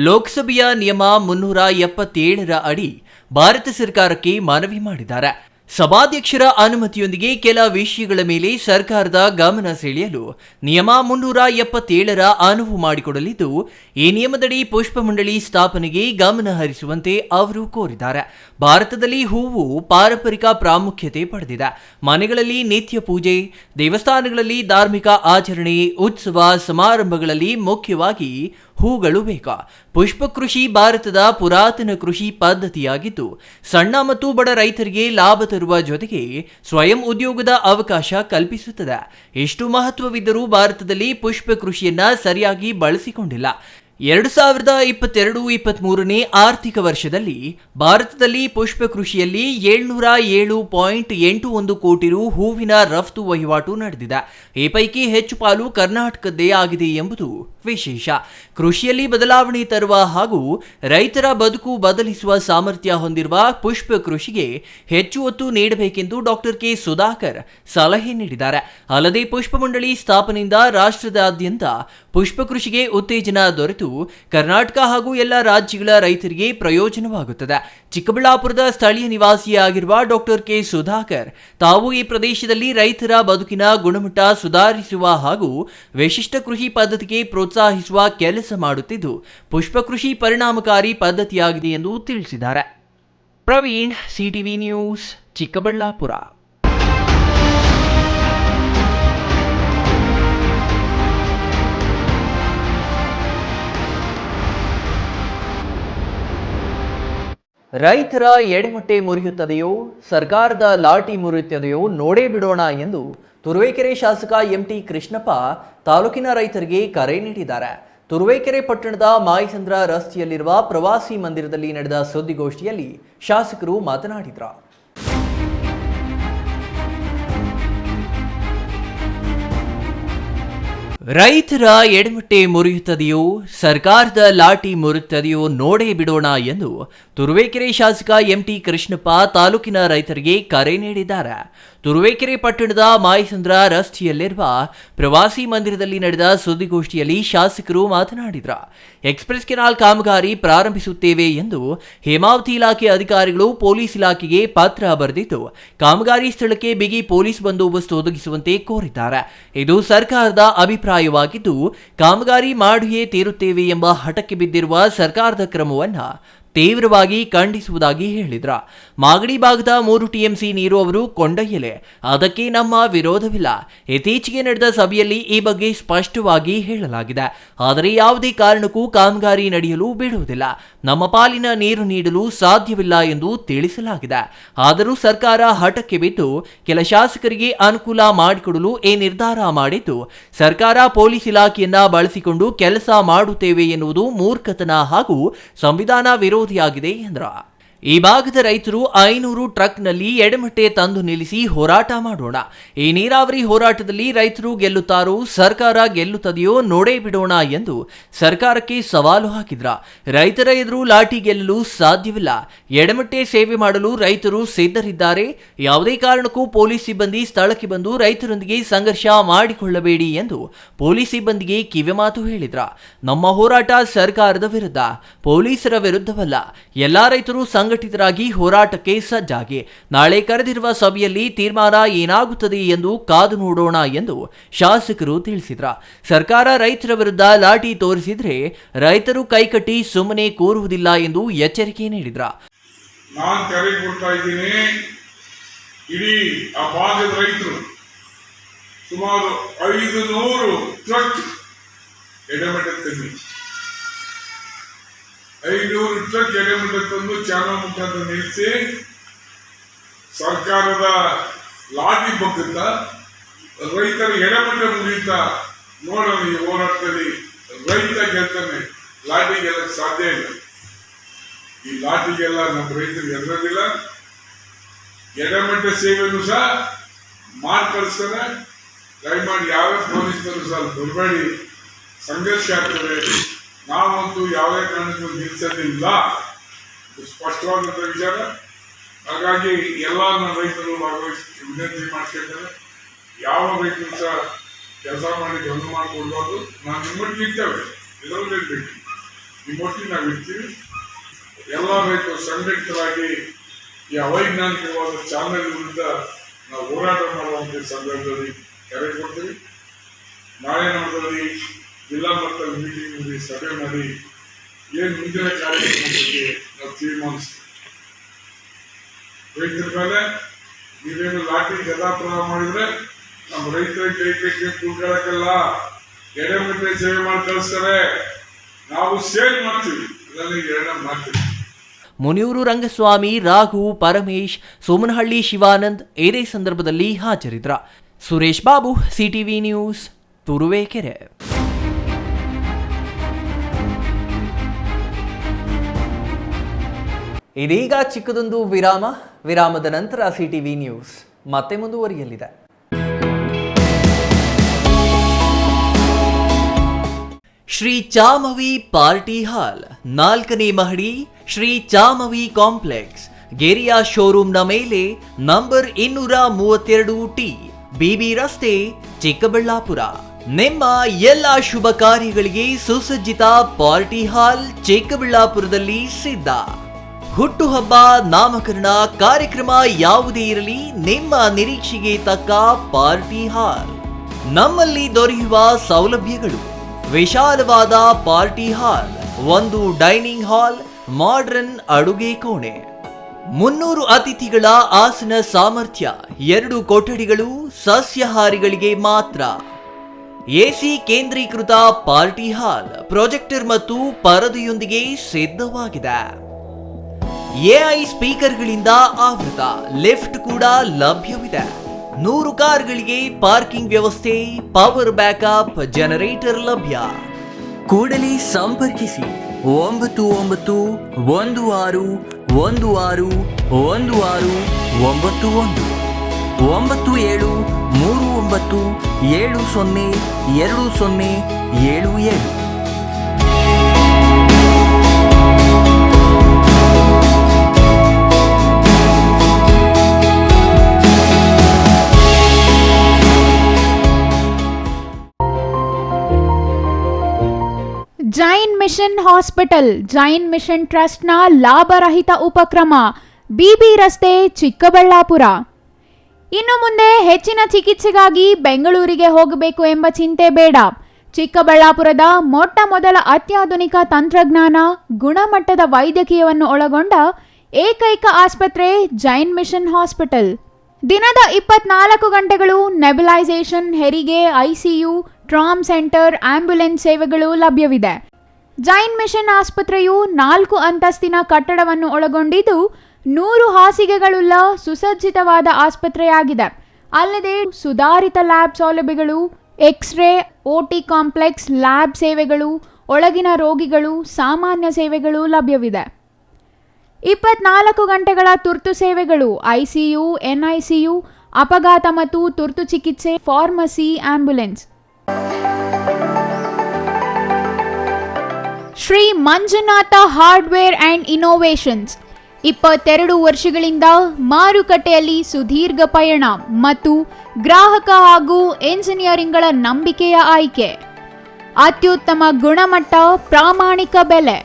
ಲೋಕಸಭೆಯ ನಿಯಮ 377 ಅಡಿ ಭಾರತ ಸರ್ಕಾರಕ್ಕೆ ಮನವಿ ಮಾಡಿದ್ದಾರೆ. ಸಭಾಧ್ಯಕ್ಷರ ಅನುಮತಿಯೊಂದಿಗೆ ಕೆಲ ವಿಷಯಗಳ ಮೇಲೆ ಸರ್ಕಾರದ ಗಮನ ಸೆಳೆಯಲು ನಿಯಮ 377 ಅನುವು ಮಾಡಿಕೊಡಲಿದ್ದು, ಈ ನಿಯಮದಡಿ ಪುಷ್ಪ ಮಂಡಳಿ ಸ್ಥಾಪನೆಗೆ ಗಮನ ಹರಿಸುವಂತೆ ಅವರು ಕೋರಿದ್ದಾರೆ. ಭಾರತದಲ್ಲಿ ಹೂವು ಪಾರಂಪರಿಕ ಪ್ರಾಮುಖ್ಯತೆ ಪಡೆದಿದೆ. ಮನೆಗಳಲ್ಲಿ ನಿತ್ಯ ಪೂಜೆ, ದೇವಸ್ಥಾನಗಳಲ್ಲಿ ಧಾರ್ಮಿಕ ಆಚರಣೆ, ಉತ್ಸವ ಸಮಾರಂಭಗಳಲ್ಲಿ ಮುಖ್ಯವಾಗಿ ಹೂಗಳು ಬೇಕಾ. ಪುಷ್ಪ ಕೃಷಿ ಭಾರತದ ಪುರಾತನ ಕೃಷಿ ಪದ್ಧತಿಯಾಗಿದ್ದು, ಸಣ್ಣ ಮತ್ತು ಬಡ ರೈತರಿಗೆ ಲಾಭ ತರುವ ಜೊತೆಗೆ ಸ್ವಯಂ ಉದ್ಯೋಗದ ಅವಕಾಶ ಕಲ್ಪಿಸುತ್ತದೆ. ಎಷ್ಟು ಮಹತ್ವವಿದ್ದರೂ ಭಾರತದಲ್ಲಿ ಪುಷ್ಪ ಕೃಷಿಯನ್ನ ಸರಿಯಾಗಿ ಬಳಸಿಕೊಂಡಿಲ್ಲ. 2022-23ನೇ ಆರ್ಥಿಕ ವರ್ಷದಲ್ಲಿ ಭಾರತದಲ್ಲಿ ಪುಷ್ಪ ಕೃಷಿಯಲ್ಲಿ 707.81 ಕೋಟಿ ರು ಹೂವಿನ ರಫ್ತು ವಹಿವಾಟು ನಡೆದಿದೆ. ಈ ಪೈಕಿ ಹೆಚ್ಚು ಪಾಲು ಕರ್ನಾಟಕದ್ದೇ ಆಗಿದೆ ಎಂಬುದು ವಿಶೇಷ. ಕೃಷಿಯಲ್ಲಿ ಬದಲಾವಣೆ ತರುವ ಹಾಗೂ ರೈತರ ಬದುಕು ಬದಲಿಸುವ ಸಾಮರ್ಥ್ಯ ಹೊಂದಿರುವ ಪುಷ್ಪ ಕೃಷಿಗೆ ಹೆಚ್ಚು ಒತ್ತು ನೀಡಬೇಕೆಂದು ಡಾಕ್ಟರ್ ಕೆ ಸುಧಾಕರ್ ಸಲಹೆ ನೀಡಿದ್ದಾರೆ. ಅಲ್ಲದೆ ಪುಷ್ಪ ಮಂಡಳಿ ಸ್ಥಾಪನೆಯಿಂದ ರಾಷ್ಟ್ರದಾದ್ಯಂತ ಪುಷ್ಪ ಕೃಷಿಗೆ ಉತ್ತೇಜನ ದೊರೆತು ಕರ್ನಾಟಕ ಹಾಗೂ ಎಲ್ಲ ರಾಜ್ಯಗಳ ರೈತರಿಗೆ ಪ್ರಯೋಜನವಾಗುತ್ತದೆ. ಚಿಕ್ಕಬಳ್ಳಾಪುರದ ಸ್ಥಳೀಯ ನಿವಾಸಿಯಾಗಿರುವ ಡಾಕ್ಟರ್ ಕೆ ಸುಧಾಕರ್ ತಾವು ಈ ಪ್ರದೇಶದಲ್ಲಿ ರೈತರ ಬದುಕಿನ ಗುಣಮಟ್ಟ ಸುಧಾರಿಸುವ ಹಾಗೂ ವಿಶಿಷ್ಟ ಕೃಷಿ ಪದ್ಧತಿಗೆ ಪ್ರೋತ್ಸಾಹಿಸುವ ಕೆಲಸ ಮಾಡುತ್ತಿದ್ದು, ಪುಷ್ಪ ಕೃಷಿ ಪರಿಣಾಮಕಾರಿ ಪದ್ಧತಿಯಾಗಿದೆ ಎಂದು ತಿಳಿಸಿದ್ದಾರೆ. Praveen, CTV news, Chikkaballapur. ರೈತರ ಎಡೆಮಟ್ಟೆ ಮುರಿಯುತ್ತದೆಯೋ ಸರ್ಕಾರದ ಲಾಠಿ ಮುರಿಯುತ್ತದೆಯೋ ನೋಡೇ ಬಿಡೋಣ ಎಂದು ತುರುವೇಕೆರೆ ಶಾಸಕ ಎಂಟಿ ಕೃಷ್ಣಪ್ಪ ತಾಲೂಕಿನ ರೈತರಿಗೆ ಕರೆ ನೀಡಿದ್ದಾರೆ. ತುರುವೇಕೆರೆ ಪಟ್ಟಣದ ಮಾಯಸಂದ್ರ ರಸ್ತೆಯಲ್ಲಿರುವ ಪ್ರವಾಸಿ ಮಂದಿರದಲ್ಲಿ ನಡೆದ ಸುದ್ದಿಗೋಷ್ಠಿಯಲ್ಲಿ ಶಾಸಕರು ಮಾತನಾಡಿದರು. ರೈತರ ಎಡಮಟ್ಟೆ ಮುರಿಯುತ್ತದೆಯೋ ಸರ್ಕಾರದ ಲಾಠಿ ಮುರಿಯುತ್ತದೆಯೋ ನೋಡೇ ಬಿಡೋಣ ಎಂದು ತುರುವೇಕೆರೆ ಶಾಸಕ ಎಂಟಿ ಕೃಷ್ಣಪ್ಪ ತಾಲೂಕಿನ ರೈತರಿಗೆ ಕರೆ ನೀಡಿದ್ದಾರೆ. ತುರುವೇಕೆರೆ ಪಟ್ಟಣದ ಮಾಯಸಂದ್ರ ರಸ್ತೆಯಲ್ಲಿರುವ ಪ್ರವಾಸಿ ಮಂದಿರದಲ್ಲಿ ನಡೆದ ಸುದ್ದಿಗೋಷ್ಠಿಯಲ್ಲಿ ಶಾಸಕರು ಮಾತನಾಡಿದರು. ಎಕ್ಸ್ಪ್ರೆಸ್ ಕೆನಾಲ್ ಕಾಮಗಾರಿ ಪ್ರಾರಂಭಿಸುತ್ತೇವೆ ಎಂದು ಹೇಮಾವತಿ ಇಲಾಖೆ ಅಧಿಕಾರಿಗಳು ಪೊಲೀಸ್ ಇಲಾಖೆಗೆ ಪತ್ರ ಬರೆದಿದ್ದು, ಕಾಮಗಾರಿ ಸ್ಥಳಕ್ಕೆ ಬಿಗಿ ಪೊಲೀಸ್ ಬಂದೋಬಸ್ತ್ ಒದಗಿಸುವಂತೆ ಕೋರಿದ್ದಾರೆ. ಇದು ಸರ್ಕಾರದ ಅಭಿಪ್ರಾಯವಾಗಿದ್ದು, ಕಾಮಗಾರಿ ಮಾಡಿಯೇ ತೀರುತ್ತೇವೆ ಎಂಬ ಹಠಕ್ಕೆ ಬಿದ್ದಿರುವ ಸರ್ಕಾರದ ಕ್ರಮವನ್ನು ತೀವ್ರವಾಗಿ ಖಂಡಿಸುವುದಾಗಿ ಹೇಳಿದ್ರ. ಮಾಗಡಿ ಭಾಗದ 3 ಟಿಎಂಸಿ ನೀರು ಅವರು ಕೊಂಡೊಯ್ಯಲೆ, ಅದಕ್ಕೆ ನಮ್ಮ ವಿರೋಧವಿಲ್ಲ. ಇತ್ತೀಚೆಗೆ ನಡೆದ ಸಭೆಯಲ್ಲಿ ಈ ಬಗ್ಗೆ ಸ್ಪಷ್ಟವಾಗಿ ಹೇಳಲಾಗಿದೆ. ಆದರೆ ಯಾವುದೇ ಕಾರಣಕ್ಕೂ ಕಾಮಗಾರಿ ನಡೆಯಲು ಬಿಡುವುದಿಲ್ಲ, ನಮ್ಮ ಪಾಲಿನ ನೀರು ನೀಡಲು ಸಾಧ್ಯವಿಲ್ಲ ಎಂದು ತಿಳಿಸಲಾಗಿದೆ. ಆದರೂ ಸರ್ಕಾರ ಹಠಕ್ಕೆ ಬಿದ್ದು ಕೆಲ ಶಾಸಕರಿಗೆ ಅನುಕೂಲ ಮಾಡಿಕೊಡಲು ಈ ನಿರ್ಧಾರ ಮಾಡಿದ್ದು, ಸರ್ಕಾರ ಪೊಲೀಸ್ ಇಲಾಖೆಯನ್ನ ಬಳಸಿಕೊಂಡು ಕೆಲಸ ಮಾಡುತ್ತೇವೆ ಎನ್ನುವುದು ಮೂರ್ಖತನ ಹಾಗೂ ಸಂವಿಧಾನ ವಿರೋಧಿಯಾಗಿದೆ ಎಂದರು. ಈ ಭಾಗದ ರೈತರು 500 ಟ್ರಕ್ನಲ್ಲಿ ಎಡಮಟ್ಟೆ ತಂದು ನಿಲ್ಲಿಸಿ ಹೋರಾಟ ಮಾಡೋಣ. ಈ ನೀರಾವರಿ ಹೋರಾಟದಲ್ಲಿ ರೈತರು ಗೆಲ್ಲುತ್ತಾರೋ ಸರ್ಕಾರ ಗೆಲ್ಲುತ್ತದೆಯೋ ನೋಡೇ ಬಿಡೋಣ ಎಂದು ಸರ್ಕಾರಕ್ಕೆ ಸವಾಲು ಹಾಕಿದ್ರ. ರೈತರ ಎದುರು ಲಾಠಿ ಗೆಲ್ಲಲು ಸಾಧ್ಯವಿಲ್ಲ. ಎಡಮಟ್ಟೆ ಸೇವೆ ಮಾಡಲು ರೈತರು ಸಿದ್ಧರಿದ್ದಾರೆ. ಯಾವುದೇ ಕಾರಣಕ್ಕೂ ಪೊಲೀಸ್ ಸಿಬ್ಬಂದಿ ಸ್ಥಳಕ್ಕೆ ಬಂದು ರೈತರೊಂದಿಗೆ ಸಂಘರ್ಷ ಮಾಡಿಕೊಳ್ಳಬೇಡಿ ಎಂದು ಪೊಲೀಸ್ ಸಿಬ್ಬಂದಿಗೆ ಕಿವಿಮಾತು ಹೇಳಿದ್ರ. ನಮ್ಮ ಹೋರಾಟ ಸರ್ಕಾರದ ವಿರುದ್ಧ, ಪೊಲೀಸರ ವಿರುದ್ಧವಲ್ಲ. ಎಲ್ಲಾ ರೈತರು ಸಂಘಟಿತರಾಗಿ ಹೋರಾಟಕ್ಕೆ ಸಜ್ಜಾಗಿ ನಾಳೆ ಕರೆದಿರುವ ಸಭೆಯಲ್ಲಿ ತೀರ್ಮಾನ ಏನಾಗುತ್ತದೆ ಎಂದು ಕಾದು ನೋಡೋಣ ಎಂದು ಶಾಸಕರು ತಿಳಿಸಿದ್ರ. ಸರ್ಕಾರ ರೈತರ ವಿರುದ್ಧ ಲಾಠಿ ತೋರಿಸಿದ್ರೆ ರೈತರು ಕೈಕಟ್ಟಿ ಸುಮ್ಮನೆ ಕೂರುವುದಿಲ್ಲ ಎಂದು ಎಚ್ಚರಿಕೆ ನೀಡಿದ್ರ. ನಾನು ಕರೆ ಕೊಡ್ತಾ ಇದ್ದೀನಿ, ಇಡೀ ಆ ಭಾಗದ ರೈತರು ಸುಮಾರು 500 ಟ್ರಕ್ ಎಡಮಟ್ಟೆ ತಂದು 500 ಟ್ರಕ್ ಎಡಮಟ್ಟೆ ತಂದು ಚಾನಲ್ ಮುಖಾಂತರ ನಿಲ್ಲಿಸಿ ಸರ್ಕಾರದ ಲಾಠಿ ಬಗ್ಗುತ್ತ ರೈತರ ಎಡಮಟ್ಟೆ ಮುಗಿಯುತ್ತಾ ನೋಡೋಣ. ಈ ಹೋರಾಟದಲ್ಲಿ ರೈತ ಗೆಲ್ತಾನೆ, ಲಾಟಿ ಗೆಲ್ಲಕ್ಕೆ ಸಾಧ್ಯ ಇಲ್ಲ. ಈ ಲಾಟಿಗೆಲ್ಲ ನಮ್ಮ ರೈತರಿಗೆ ಎದುರೋದಿಲ್ಲ. ಎಡಮಟ್ಟ ಸೇವೆಯನ್ನು ಸಹ ಮಾಡಿ ಕಳಿಸ್ತಾರೆ. ದಯಮಾಡಿ ಯಾವ್ಯಾವ ಪೊಲೀಸ್ನವರು ಸಹ ಬರಬೇಡಿ, ಸಂಘರ್ಷ ಆಗ್ತದೆ. ನಾವಂತೂ ಯಾವುದೇ ಕಾರಣಕ್ಕೂ ನಿಲ್ಲಿಸೋದಿಲ್ಲ, ಸ್ಪಷ್ಟವಾದಂಥ ವಿಚಾರ. ಹಾಗಾಗಿ ಎಲ್ಲ ನಮ್ಮ ರೈತರು ಭಾಗವಹಿಸಿ ವಿನಂತಿ ಮಾಡ್ತಿದ್ದಾರೆ. ಯಾವ ರೈತರು ಸಹ ಕೆಲಸ ಮಾಡಿ ಗಮನ ಮಾಡಿಕೊಡ್ಬಾರ್ದು. ನಾವು ನಿಮ್ಮೊಟ್ಟಿಗೆ ಇರ್ತೇವೆ, ಇದರಲ್ಲಿ ಇರ್ಬೇಕು, ನಿಮ್ಮೊಟ್ಟಿಗೆ ನಾವು ಇರ್ತೀವಿ. ಎಲ್ಲ ರೈತರು ಸಂಘಟಿತರಾಗಿ ಈ ಅವೈಜ್ಞಾನಿಕವಾದ ಚಾನಲ್ ವಿರುದ್ಧ ನಾವು ಹೋರಾಟ ಮಾಡುವಂಥ ಸಂದರ್ಭದಲ್ಲಿ ಕರೆ ಕೊಡ್ತೀವಿ. ನಾಳೆ ನಾಡದಲ್ಲಿ ಜಿಲ್ಲಾ ಮಟ್ಟದ ಮೀಟಿಂಗ್ ಸಭೆ ಮಾಡಿ ಏನು ಮುಂದಿನ ಕಾರ್ಯಕ್ರಮ ಬಗ್ಗೆ ನಾವು ತೀರ್ಮಾನಿಸ್ತೀವಿ. ರೈತರ ಮೇಲೆ ನೀವೇನು ಲಾಟಿ ಗದಾಪ್ರಹ ಮಾಡಿದ್ರೆ ನಮ್ಮ ರೈತರಿಗೆ ಕೈ ಕೂಡ್ಕೊಳ್ಳೋಕ್ಕಲ್ಲ, ಎಡೆಮುಟ್ಟೆ ಸೇವೆ ಮಾಡಿ ಕಳಿಸ್ತಾರೆ. ನಾವು ಸೇಲ್ ಮಾಡ್ತೀವಿ, ಅದರಲ್ಲಿ ಎರಡನೇ ಮಾಡ್ತೀವಿ. ಮುನಿಯೂರು ರಂಗಸ್ವಾಮಿ, ರಾಘು, ಪರಮೇಶ್, ಸೋಮನಹಳ್ಳಿ ಶಿವಾನಂದ್ ಇದೇ ಸಂದರ್ಭದಲ್ಲಿ ಹಾಜರಿದ್ರ. Suresh Babu, CTV news, Turuvekere. ಇದೀಗ ಚಿಕ್ಕದೊಂದು ವಿರಾಮದ ನಂತರ ಸಿಟಿವಿ ನ್ಯೂಸ್ ಮತ್ತೆ ಮುಂದುವರಿಯಲಿದೆ. ಶ್ರೀ ಚಾಮವಿ ಪಾರ್ಟಿ ಹಾಲ್, 4ನೇ ಮಹಡಿ, ಶ್ರೀ ಚಾಮವಿ ಕಾಂಪ್ಲೆಕ್ಸ್, ಗೆರಿಯಾ ಶೋರೂಮ್ನ ಮೇಲೆ, ನಂಬರ್ 232T, ಬಿಬಿ ರಸ್ತೆ, ಚಿಕ್ಕಬಳ್ಳಾಪುರ. ನಿಮ್ಮ ಎಲ್ಲ ಶುಭ ಕಾರ್ಯಗಳಿಗೆ ಸುಸಜ್ಜಿತ ಪಾರ್ಟಿ ಹಾಲ್ ಚಿಕ್ಕಬಳ್ಳಾಪುರದಲ್ಲಿ ಸಿದ್ಧ. ಹುಟ್ಟುಹಬ್ಬ, ನಾಮಕರಣ, ಕಾರ್ಯಕ್ರಮ ಯಾವುದೇ ಇರಲಿ, ನಿಮ್ಮ ನಿರೀಕ್ಷೆಗೆ ತಕ್ಕ ಪಾರ್ಟಿ ಹಾಲ್. ನಮ್ಮಲ್ಲಿ ದೊರೆಯುವ ಸೌಲಭ್ಯಗಳು: ವಿಶಾಲವಾದ party hall, 1 dining hall, modern ಅಡುಗೆ ಕೋಣೆ, 300 ಅತಿಥಿಗಳ ಆಸನ ಸಾಮರ್ಥ್ಯ, 2 ಕೊಠಡಿಗಳು ಸಸ್ಯಾಹಾರಿಗಳಿಗೆ ಮಾತ್ರ. ಎಸಿ ಕೇಂದ್ರೀಕೃತ ಪಾರ್ಟಿ ಹಾಲ್, ಪ್ರೊಜೆಕ್ಟರ್ ಮತ್ತು ಪರದೆಯೊಂದಿಗೆ ಸಿದ್ಧವಾಗಿದೆ. ಎಐ ಸ್ಪೀಕರ್ಗಳಿಂದ ಆವೃತ, ಲಿಫ್ಟ್ ಕೂಡ ಲಭ್ಯವಿದೆ. 100 ಕಾರ್ಗಳಿಗೆ ಪಾರ್ಕಿಂಗ್ ವ್ಯವಸ್ಥೆ, ಪವರ್ ಬ್ಯಾಕಪ್ ಜನರೇಟರ್ ಲಭ್ಯ. ಕೂಡಲೇ ಸಂಪರ್ಕಿಸಿ 9916161691 9739702077. Jain mission hospital, Jain mission ಟ್ರಸ್ಟ್ನ ಲಾಭರಹಿತ ಉಪಕ್ರಮ, ಬಿಬಿ ರಸ್ತೆ, ಚಿಕ್ಕಬಳ್ಳಾಪುರ. ಇನ್ನು ಮುಂದೆ ಹೆಚ್ಚಿನ ಚಿಕಿತ್ಸೆಗಾಗಿ ಬೆಂಗಳೂರಿಗೆ ಹೋಗಬೇಕು ಎಂಬ ಚಿಂತೆ ಬೇಡ. ಚಿಕ್ಕಬಳ್ಳಾಪುರದ ಮೊಟ್ಟ ಮೊದಲ ಅತ್ಯಾಧುನಿಕ ತಂತ್ರಜ್ಞಾನ, ಗುಣಮಟ್ಟದ ವೈದ್ಯಕೀಯವನ್ನು ಒಳಗೊಂಡ ಏಕೈಕ ಆಸ್ಪತ್ರೆ ಜೈನ್ ಮಿಷನ್ ಹಾಸ್ಪಿಟಲ್. ದಿನದ 24 ಗಂಟೆಗಳು ನೆಬುಲೈಸೇಷನ್, ಹೆರಿಗೆ, ಐಸಿಯು, ಟ್ರಾಮ್ ಸೆಂಟರ್, ಆಂಬ್ಯುಲೆನ್ಸ್ ಸೇವೆಗಳು ಲಭ್ಯವಿದೆ. ಜೈನ್ ಮಿಷನ್ ಆಸ್ಪತ್ರೆಯು 4 ಅಂತಸ್ತಿನ ಕಟ್ಟಡವನ್ನು ಒಳಗೊಂಡಿದ್ದು 100 ಹಾಸಿಗೆಗಳುಳ್ಳ ಸುಸಜ್ಜಿತವಾದ ಆಸ್ಪತ್ರೆಯಾಗಿದೆ. ಅಲ್ಲದೆ ಸುಧಾರಿತ ಲ್ಯಾಬ್ ಸೌಲಭ್ಯಗಳು, ಎಕ್ಸ್ರೇ, ಓಟಿ ಕಾಂಪ್ಲೆಕ್ಸ್, ಲ್ಯಾಬ್ ಸೇವೆಗಳು, ಒಳಗಿನ ರೋಗಿಗಳು, ಸಾಮಾನ್ಯ ಸೇವೆಗಳು ಲಭ್ಯವಿದೆ. 24 ಗಂಟೆಗಳ ತುರ್ತು ಸೇವೆಗಳು, ಐಸಿಯು, ಎನ್ಐಸಿಯು, ಅಪಘಾತ ಮತ್ತು ತುರ್ತು ಚಿಕಿತ್ಸೆ, pharmacy, ambulance. Shri Manjunatha hardware and innovations 22 ವರ್ಷಗಳಿಂದ ಮಾರುಕಟ್ಟೆಯಲ್ಲಿ ಸುದೀರ್ಘ ಪಯಣ ಮತ್ತು ಗ್ರಾಹಕ ಹಾಗೂ ಎಂಜಿನಿಯರಿಂಗ್ಗಳ ನಂಬಿಕೆಯ ಆಯ್ಕೆ. ಅತ್ಯುತ್ತಮ ಗುಣಮಟ್ಟ, ಪ್ರಾಮಾಣಿಕ ಬೆಲೆ.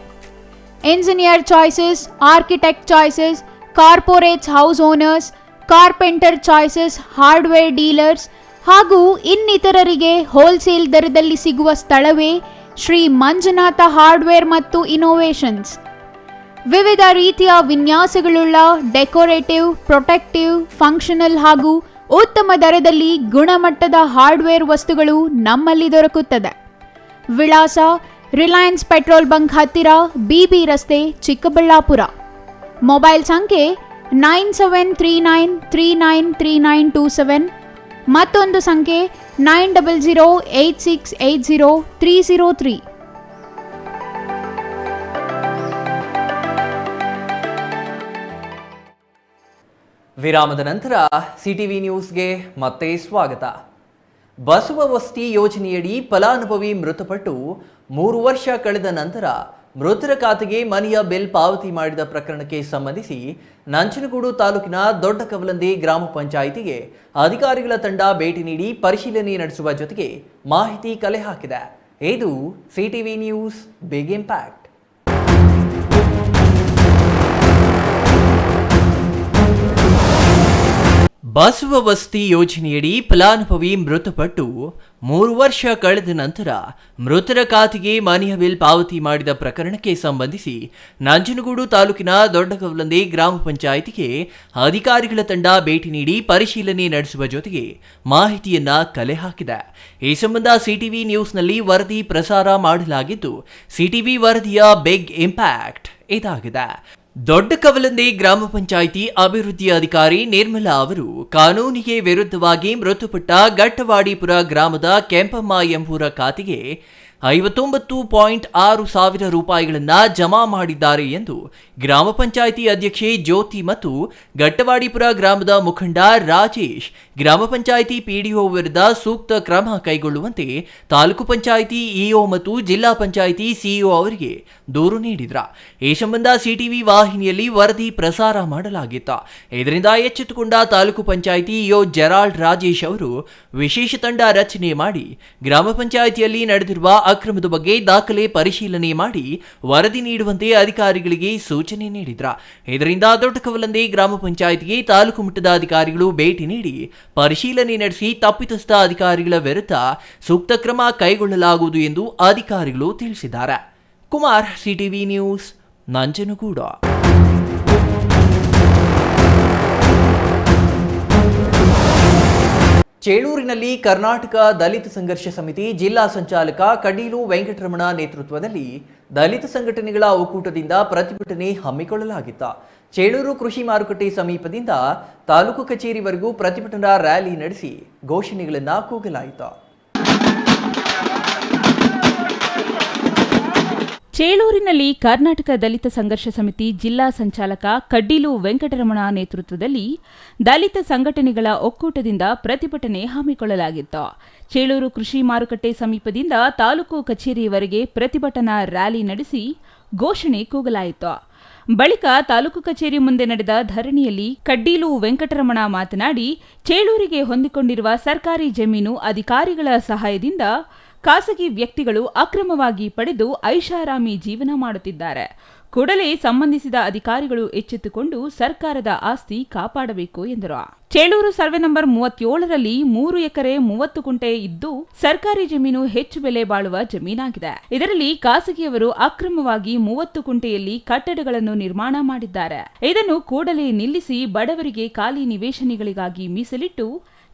Engineer choices, architect choices, corporates, house owners, carpenter choices, hardware dealers ಹಾಗೂ ಇನ್ನಿತರರಿಗೆ ಹೋಲ್ಸೇಲ್ ದರದಲ್ಲಿ ಸಿಗುವ ಸ್ಥಳವೇ ಶ್ರೀ ಮಂಜುನಾಥ ಹಾರ್ಡ್ವೇರ್ ಮತ್ತು ಇನ್ನೋವೇಷನ್ಸ್. ವಿವಿಧ ರೀತಿಯ ವಿನ್ಯಾಸಗಳುಳ್ಳ ಡೆಕೋರೇಟಿವ್, ಪ್ರೊಟೆಕ್ಟಿವ್, ಫಂಕ್ಷನಲ್ ಹಾಗೂ ಉತ್ತಮ ದರದಲ್ಲಿ ಗುಣಮಟ್ಟದ ಹಾರ್ಡ್ವೇರ್ ವಸ್ತುಗಳು ನಮ್ಮಲ್ಲಿ ದೊರಕುತ್ತದೆ. ವಿಳಾಸ: ರಿಲಯನ್ಸ್ ಪೆಟ್ರೋಲ್ ಬಂಕ್ ಹತ್ತಿರ, ಬಿಬಿ ರಸ್ತೆ, ಚಿಕ್ಕಬಳ್ಳಾಪುರ. ಮೊಬೈಲ್ ಸಂಖ್ಯೆ 9739393927, ಮತ್ತೊಂದು ಸಂಖ್ಯೆ 9008680303. ವಿರಾಮದ ನಂತರ ಸಿಟಿವಿ ನ್ಯೂಸ್ಗೆ ಮತ್ತೆ ಸ್ವಾಗತ. ಬಸವ ವಸತಿ ಯೋಜನೆಯಡಿ ಫಲಾನುಭವಿ ಮೃತಪಟ್ಟು 3 ವರ್ಷ ಕಳೆದ ನಂತರ ಮೃತರ ಖಾತೆಗೆ ಮನೆಯ ಬಿಲ್ ಪಾವತಿ ಮಾಡಿದ ಪ್ರಕರಣಕ್ಕೆ ಸಂಬಂಧಿಸಿ ನಂಜನಗೂಡು ತಾಲೂಕಿನ ದೊಡ್ಡ ಕವಲಂದಿ ಗ್ರಾಮ ಪಂಚಾಯಿತಿಗೆ ಅಧಿಕಾರಿಗಳ ತಂಡ ಭೇಟಿ ನೀಡಿ ಪರಿಶೀಲನೆ ನಡೆಸುವ ಜೊತೆಗೆ ಮಾಹಿತಿ ಕಲೆ ಹಾಕಿದೆ. ಇದು CTV news big impact. Basava ವಸತಿ ಯೋಜನೆಯಡಿ ಫಲಾನುಭವಿ ಮೃತಪಟ್ಟು 3 ವರ್ಷ ಕಳೆದ ನಂತರ ಮೃತರ ಖಾತೆಗೆ ಮನೆಯ ಬಿಲ್ ಪಾವತಿ ಮಾಡಿದ ಪ್ರಕರಣಕ್ಕೆ ಸಂಬಂಧಿಸಿ ನಂಜನಗೂಡು ತಾಲೂಕಿನ ದೊಡ್ಡಕವಲಂದಿ ಗ್ರಾಮ ಪಂಚಾಯಿತಿಗೆ ಅಧಿಕಾರಿಗಳ ತಂಡ ಭೇಟಿ ನೀಡಿ ಪರಿಶೀಲನೆ ನಡೆಸುವ ಜೊತೆಗೆ ಮಾಹಿತಿಯನ್ನ ಕಲೆ ಹಾಕಿದೆ. ಈ ಸಂಬಂಧ ಸಿಟಿವಿ ನ್ಯೂಸ್ನಲ್ಲಿ ವರದಿ ಪ್ರಸಾರ ಮಾಡಲಾಗಿದ್ದು, ಸಿಟಿವಿ ವರದಿಯ ಬಿಗ್ ಇಂಪ್ಯಾಕ್ಟ್ ಇದಾಗಿದೆ. ದೊಡ್ಡ ಕವಲಂದಿ ಗ್ರಾಮ ಪಂಚಾಯಿತಿ ಅಭಿವೃದ್ಧಿ ಅಧಿಕಾರಿ ನಿರ್ಮಲಾ ಅವರು ಕಾನೂನಿಗೆ ವಿರುದ್ಧವಾಗಿ ಮೃತಪಟ್ಟ ಗಟ್ಟವಾಡಿಪುರ ಗ್ರಾಮದ ಕೆಂಪಮ್ಮ ಎಂಬುವರ ಖಾತೆಗೆ 59.6 ಸಾವಿರ ರೂಪಾಯಿಗಳನ್ನು ಜಮಾ ಮಾಡಿದ್ದಾರೆ ಎಂದು ಗ್ರಾಮ ಪಂಚಾಯಿತಿ ಅಧ್ಯಕ್ಷೆ ಜ್ಯೋತಿ ಮತ್ತು ಗಟ್ಟವಾಡಿಪುರ ಗ್ರಾಮದ ಮುಖಂಡ ರಾಜೇಶ್ ಗ್ರಾಮ ಪಂಚಾಯಿತಿ ಪಿಡಿಒ ವಿರುದ್ಧ ಸೂಕ್ತ ಕ್ರಮ ಕೈಗೊಳ್ಳುವಂತೆ ತಾಲೂಕು ಪಂಚಾಯಿತಿ ಇಒ ಮತ್ತು ಜಿಲ್ಲಾ ಪಂಚಾಯಿತಿ ಸಿಇಒ ಅವರಿಗೆ ದೂರು ನೀಡಿದ್ರ. ಈ ಸಂಬಂಧ ಸಿಟಿವಿ ವಾಹಿನಿಯಲ್ಲಿ ವರದಿ ಪ್ರಸಾರ ಮಾಡಲಾಗಿತ್ತು. ಇದರಿಂದ ಎಚ್ಚೆತ್ತುಕೊಂಡ ತಾಲೂಕು ಪಂಚಾಯಿತಿ ಇಒ ಜೆರಾಲ್ಡ್ ರಾಜೇಶ್ ಅವರು ವಿಶೇಷ ತಂಡ ರಚನೆ ಮಾಡಿ ಗ್ರಾಮ ಪಂಚಾಯಿತಿಯಲ್ಲಿ ನಡೆದಿರುವ ಅಕ್ರಮದ ಬಗ್ಗೆ ದಾಖಲೆ ಪರಿಶೀಲನೆ ಮಾಡಿ ವರದಿ ನೀಡುವಂತೆ ಅಧಿಕಾರಿಗಳಿಗೆ ಸೂಚನೆ ನೀಡಿದ್ರ. ಇದರಿಂದ ದೊಡ್ಡ ಕವಲಂದಿ ಗ್ರಾಮ ಪಂಚಾಯಿತಿಗೆ ತಾಲೂಕು ಮಟ್ಟದ ಅಧಿಕಾರಿಗಳು ಭೇಟಿ ನೀಡಿ ಪರಿಶೀಲನೆ ನಡೆಸಿ ತಪ್ಪಿತಸ್ಥ ಅಧಿಕಾರಿಗಳ ವಿರುದ್ಧ ಸೂಕ್ತ ಕ್ರಮ ಕೈಗೊಳ್ಳಲಾಗುವುದು ಎಂದು ಅಧಿಕಾರಿಗಳು ತಿಳಿಸಿದ್ದಾರೆ. Kumar, CTV news, Nanjangud. ಚೇಳೂರಿನಲ್ಲಿ ಕರ್ನಾಟಕ ದಲಿತ ಸಂಘರ್ಷ ಸಮಿತಿ ಜಿಲ್ಲಾ ಸಂಚಾಲಕ ಕಡೀಲು ವೆಂಕಟರಮಣ ನೇತೃತ್ವದಲ್ಲಿ ದಲಿತ ಸಂಘಟನೆಗಳ ಒಕ್ಕೂಟದಿಂದ ಪ್ರತಿಭಟನೆ ಹಮ್ಮಿಕೊಳ್ಳಲಾಗಿತ್ತು. ಚೇಳೂರು ಕೃಷಿ ಮಾರುಕಟ್ಟೆ ಸಮೀಪದಿಂದ ತಾಲೂಕು ಕಚೇರಿವರೆಗೂ ಪ್ರತಿಭಟನಾ ರ್ಯಾಲಿ ನಡೆಸಿ ಘೋಷಣೆಗಳನ್ನು ಕೂಗಲಾಯಿತು. ಚೇಳೂರಿನಲ್ಲಿ ಕರ್ನಾಟಕ ದಲಿತ ಸಂಘರ್ಷ ಸಮಿತಿ ಜಿಲ್ಲಾ ಸಂಚಾಲಕ ಕಡ್ಡೀಲು ವೆಂಕಟರಮಣ ನೇತೃತ್ವದಲ್ಲಿ ದಲಿತ ಸಂಘಟನೆಗಳ ಒಕ್ಕೂಟದಿಂದ ಪ್ರತಿಭಟನೆ ಹಮ್ಮಿಕೊಳ್ಳಲಾಗಿತ್ತು. ಚೇಳೂರು ಕೃಷಿ ಮಾರುಕಟ್ಟೆ ಸಮೀಪದಿಂದ ತಾಲೂಕು ಕಚೇರಿಯವರೆಗೆ ಪ್ರತಿಭಟನಾ ರ್ಯಾಲಿ ನಡೆಸಿ ಘೋಷಣೆ ಕೂಗಲಾಯಿತು. ಬಳಿಕ ತಾಲೂಕು ಕಚೇರಿ ಮುಂದೆ ನಡೆದ ಧರಣಿಯಲ್ಲಿ ಕಡ್ಡೀಲು ವೆಂಕಟರಮಣ ಮಾತನಾಡಿ, ಚೇಳೂರಿಗೆ ಹೊಂದಿಕೊಂಡಿರುವ ಸರ್ಕಾರಿ ಜಮೀನು ಅಧಿಕಾರಿಗಳ ಸಹಾಯದಿಂದ ಖಾಸಗಿ ವ್ಯಕ್ತಿಗಳು ಅಕ್ರಮವಾಗಿ ಪಡೆದು ಐಷಾರಾಮಿ ಜೀವನ ಮಾಡುತ್ತಿದ್ದಾರೆ. ಕೂಡಲೇ ಸಂಬಂಧಿಸಿದ ಅಧಿಕಾರಿಗಳು ಎಚ್ಚೆತ್ತುಕೊಂಡು ಸರ್ಕಾರದ ಆಸ್ತಿ ಕಾಪಾಡಬೇಕು ಎಂದರು. ಚೇಳೂರು ಸರ್ವೆ ನಂಬರ್ 37ರಲ್ಲಿ 3 ಎಕರೆ 30 ಗುಂಟೆ ಇದ್ದು ಸರ್ಕಾರಿ ಜಮೀನು ಹೆಚ್ಚು ಬೆಲೆ ಬಾಳುವ ಜಮೀನಾಗಿದೆ. ಇದರಲ್ಲಿ ಖಾಸಗಿಯವರು ಅಕ್ರಮವಾಗಿ 30 ಗುಂಟೆಯಲ್ಲಿ ಕಟ್ಟಡಗಳನ್ನು ನಿರ್ಮಾಣ ಮಾಡಿದ್ದಾರೆ. ಇದನ್ನು ಕೂಡಲೇ ನಿಲ್ಲಿಸಿ ಬಡವರಿಗೆ ಖಾಲಿ ನಿವೇಶನಗಳಿಗಾಗಿ ಮೀಸಲಿಟ್ಟು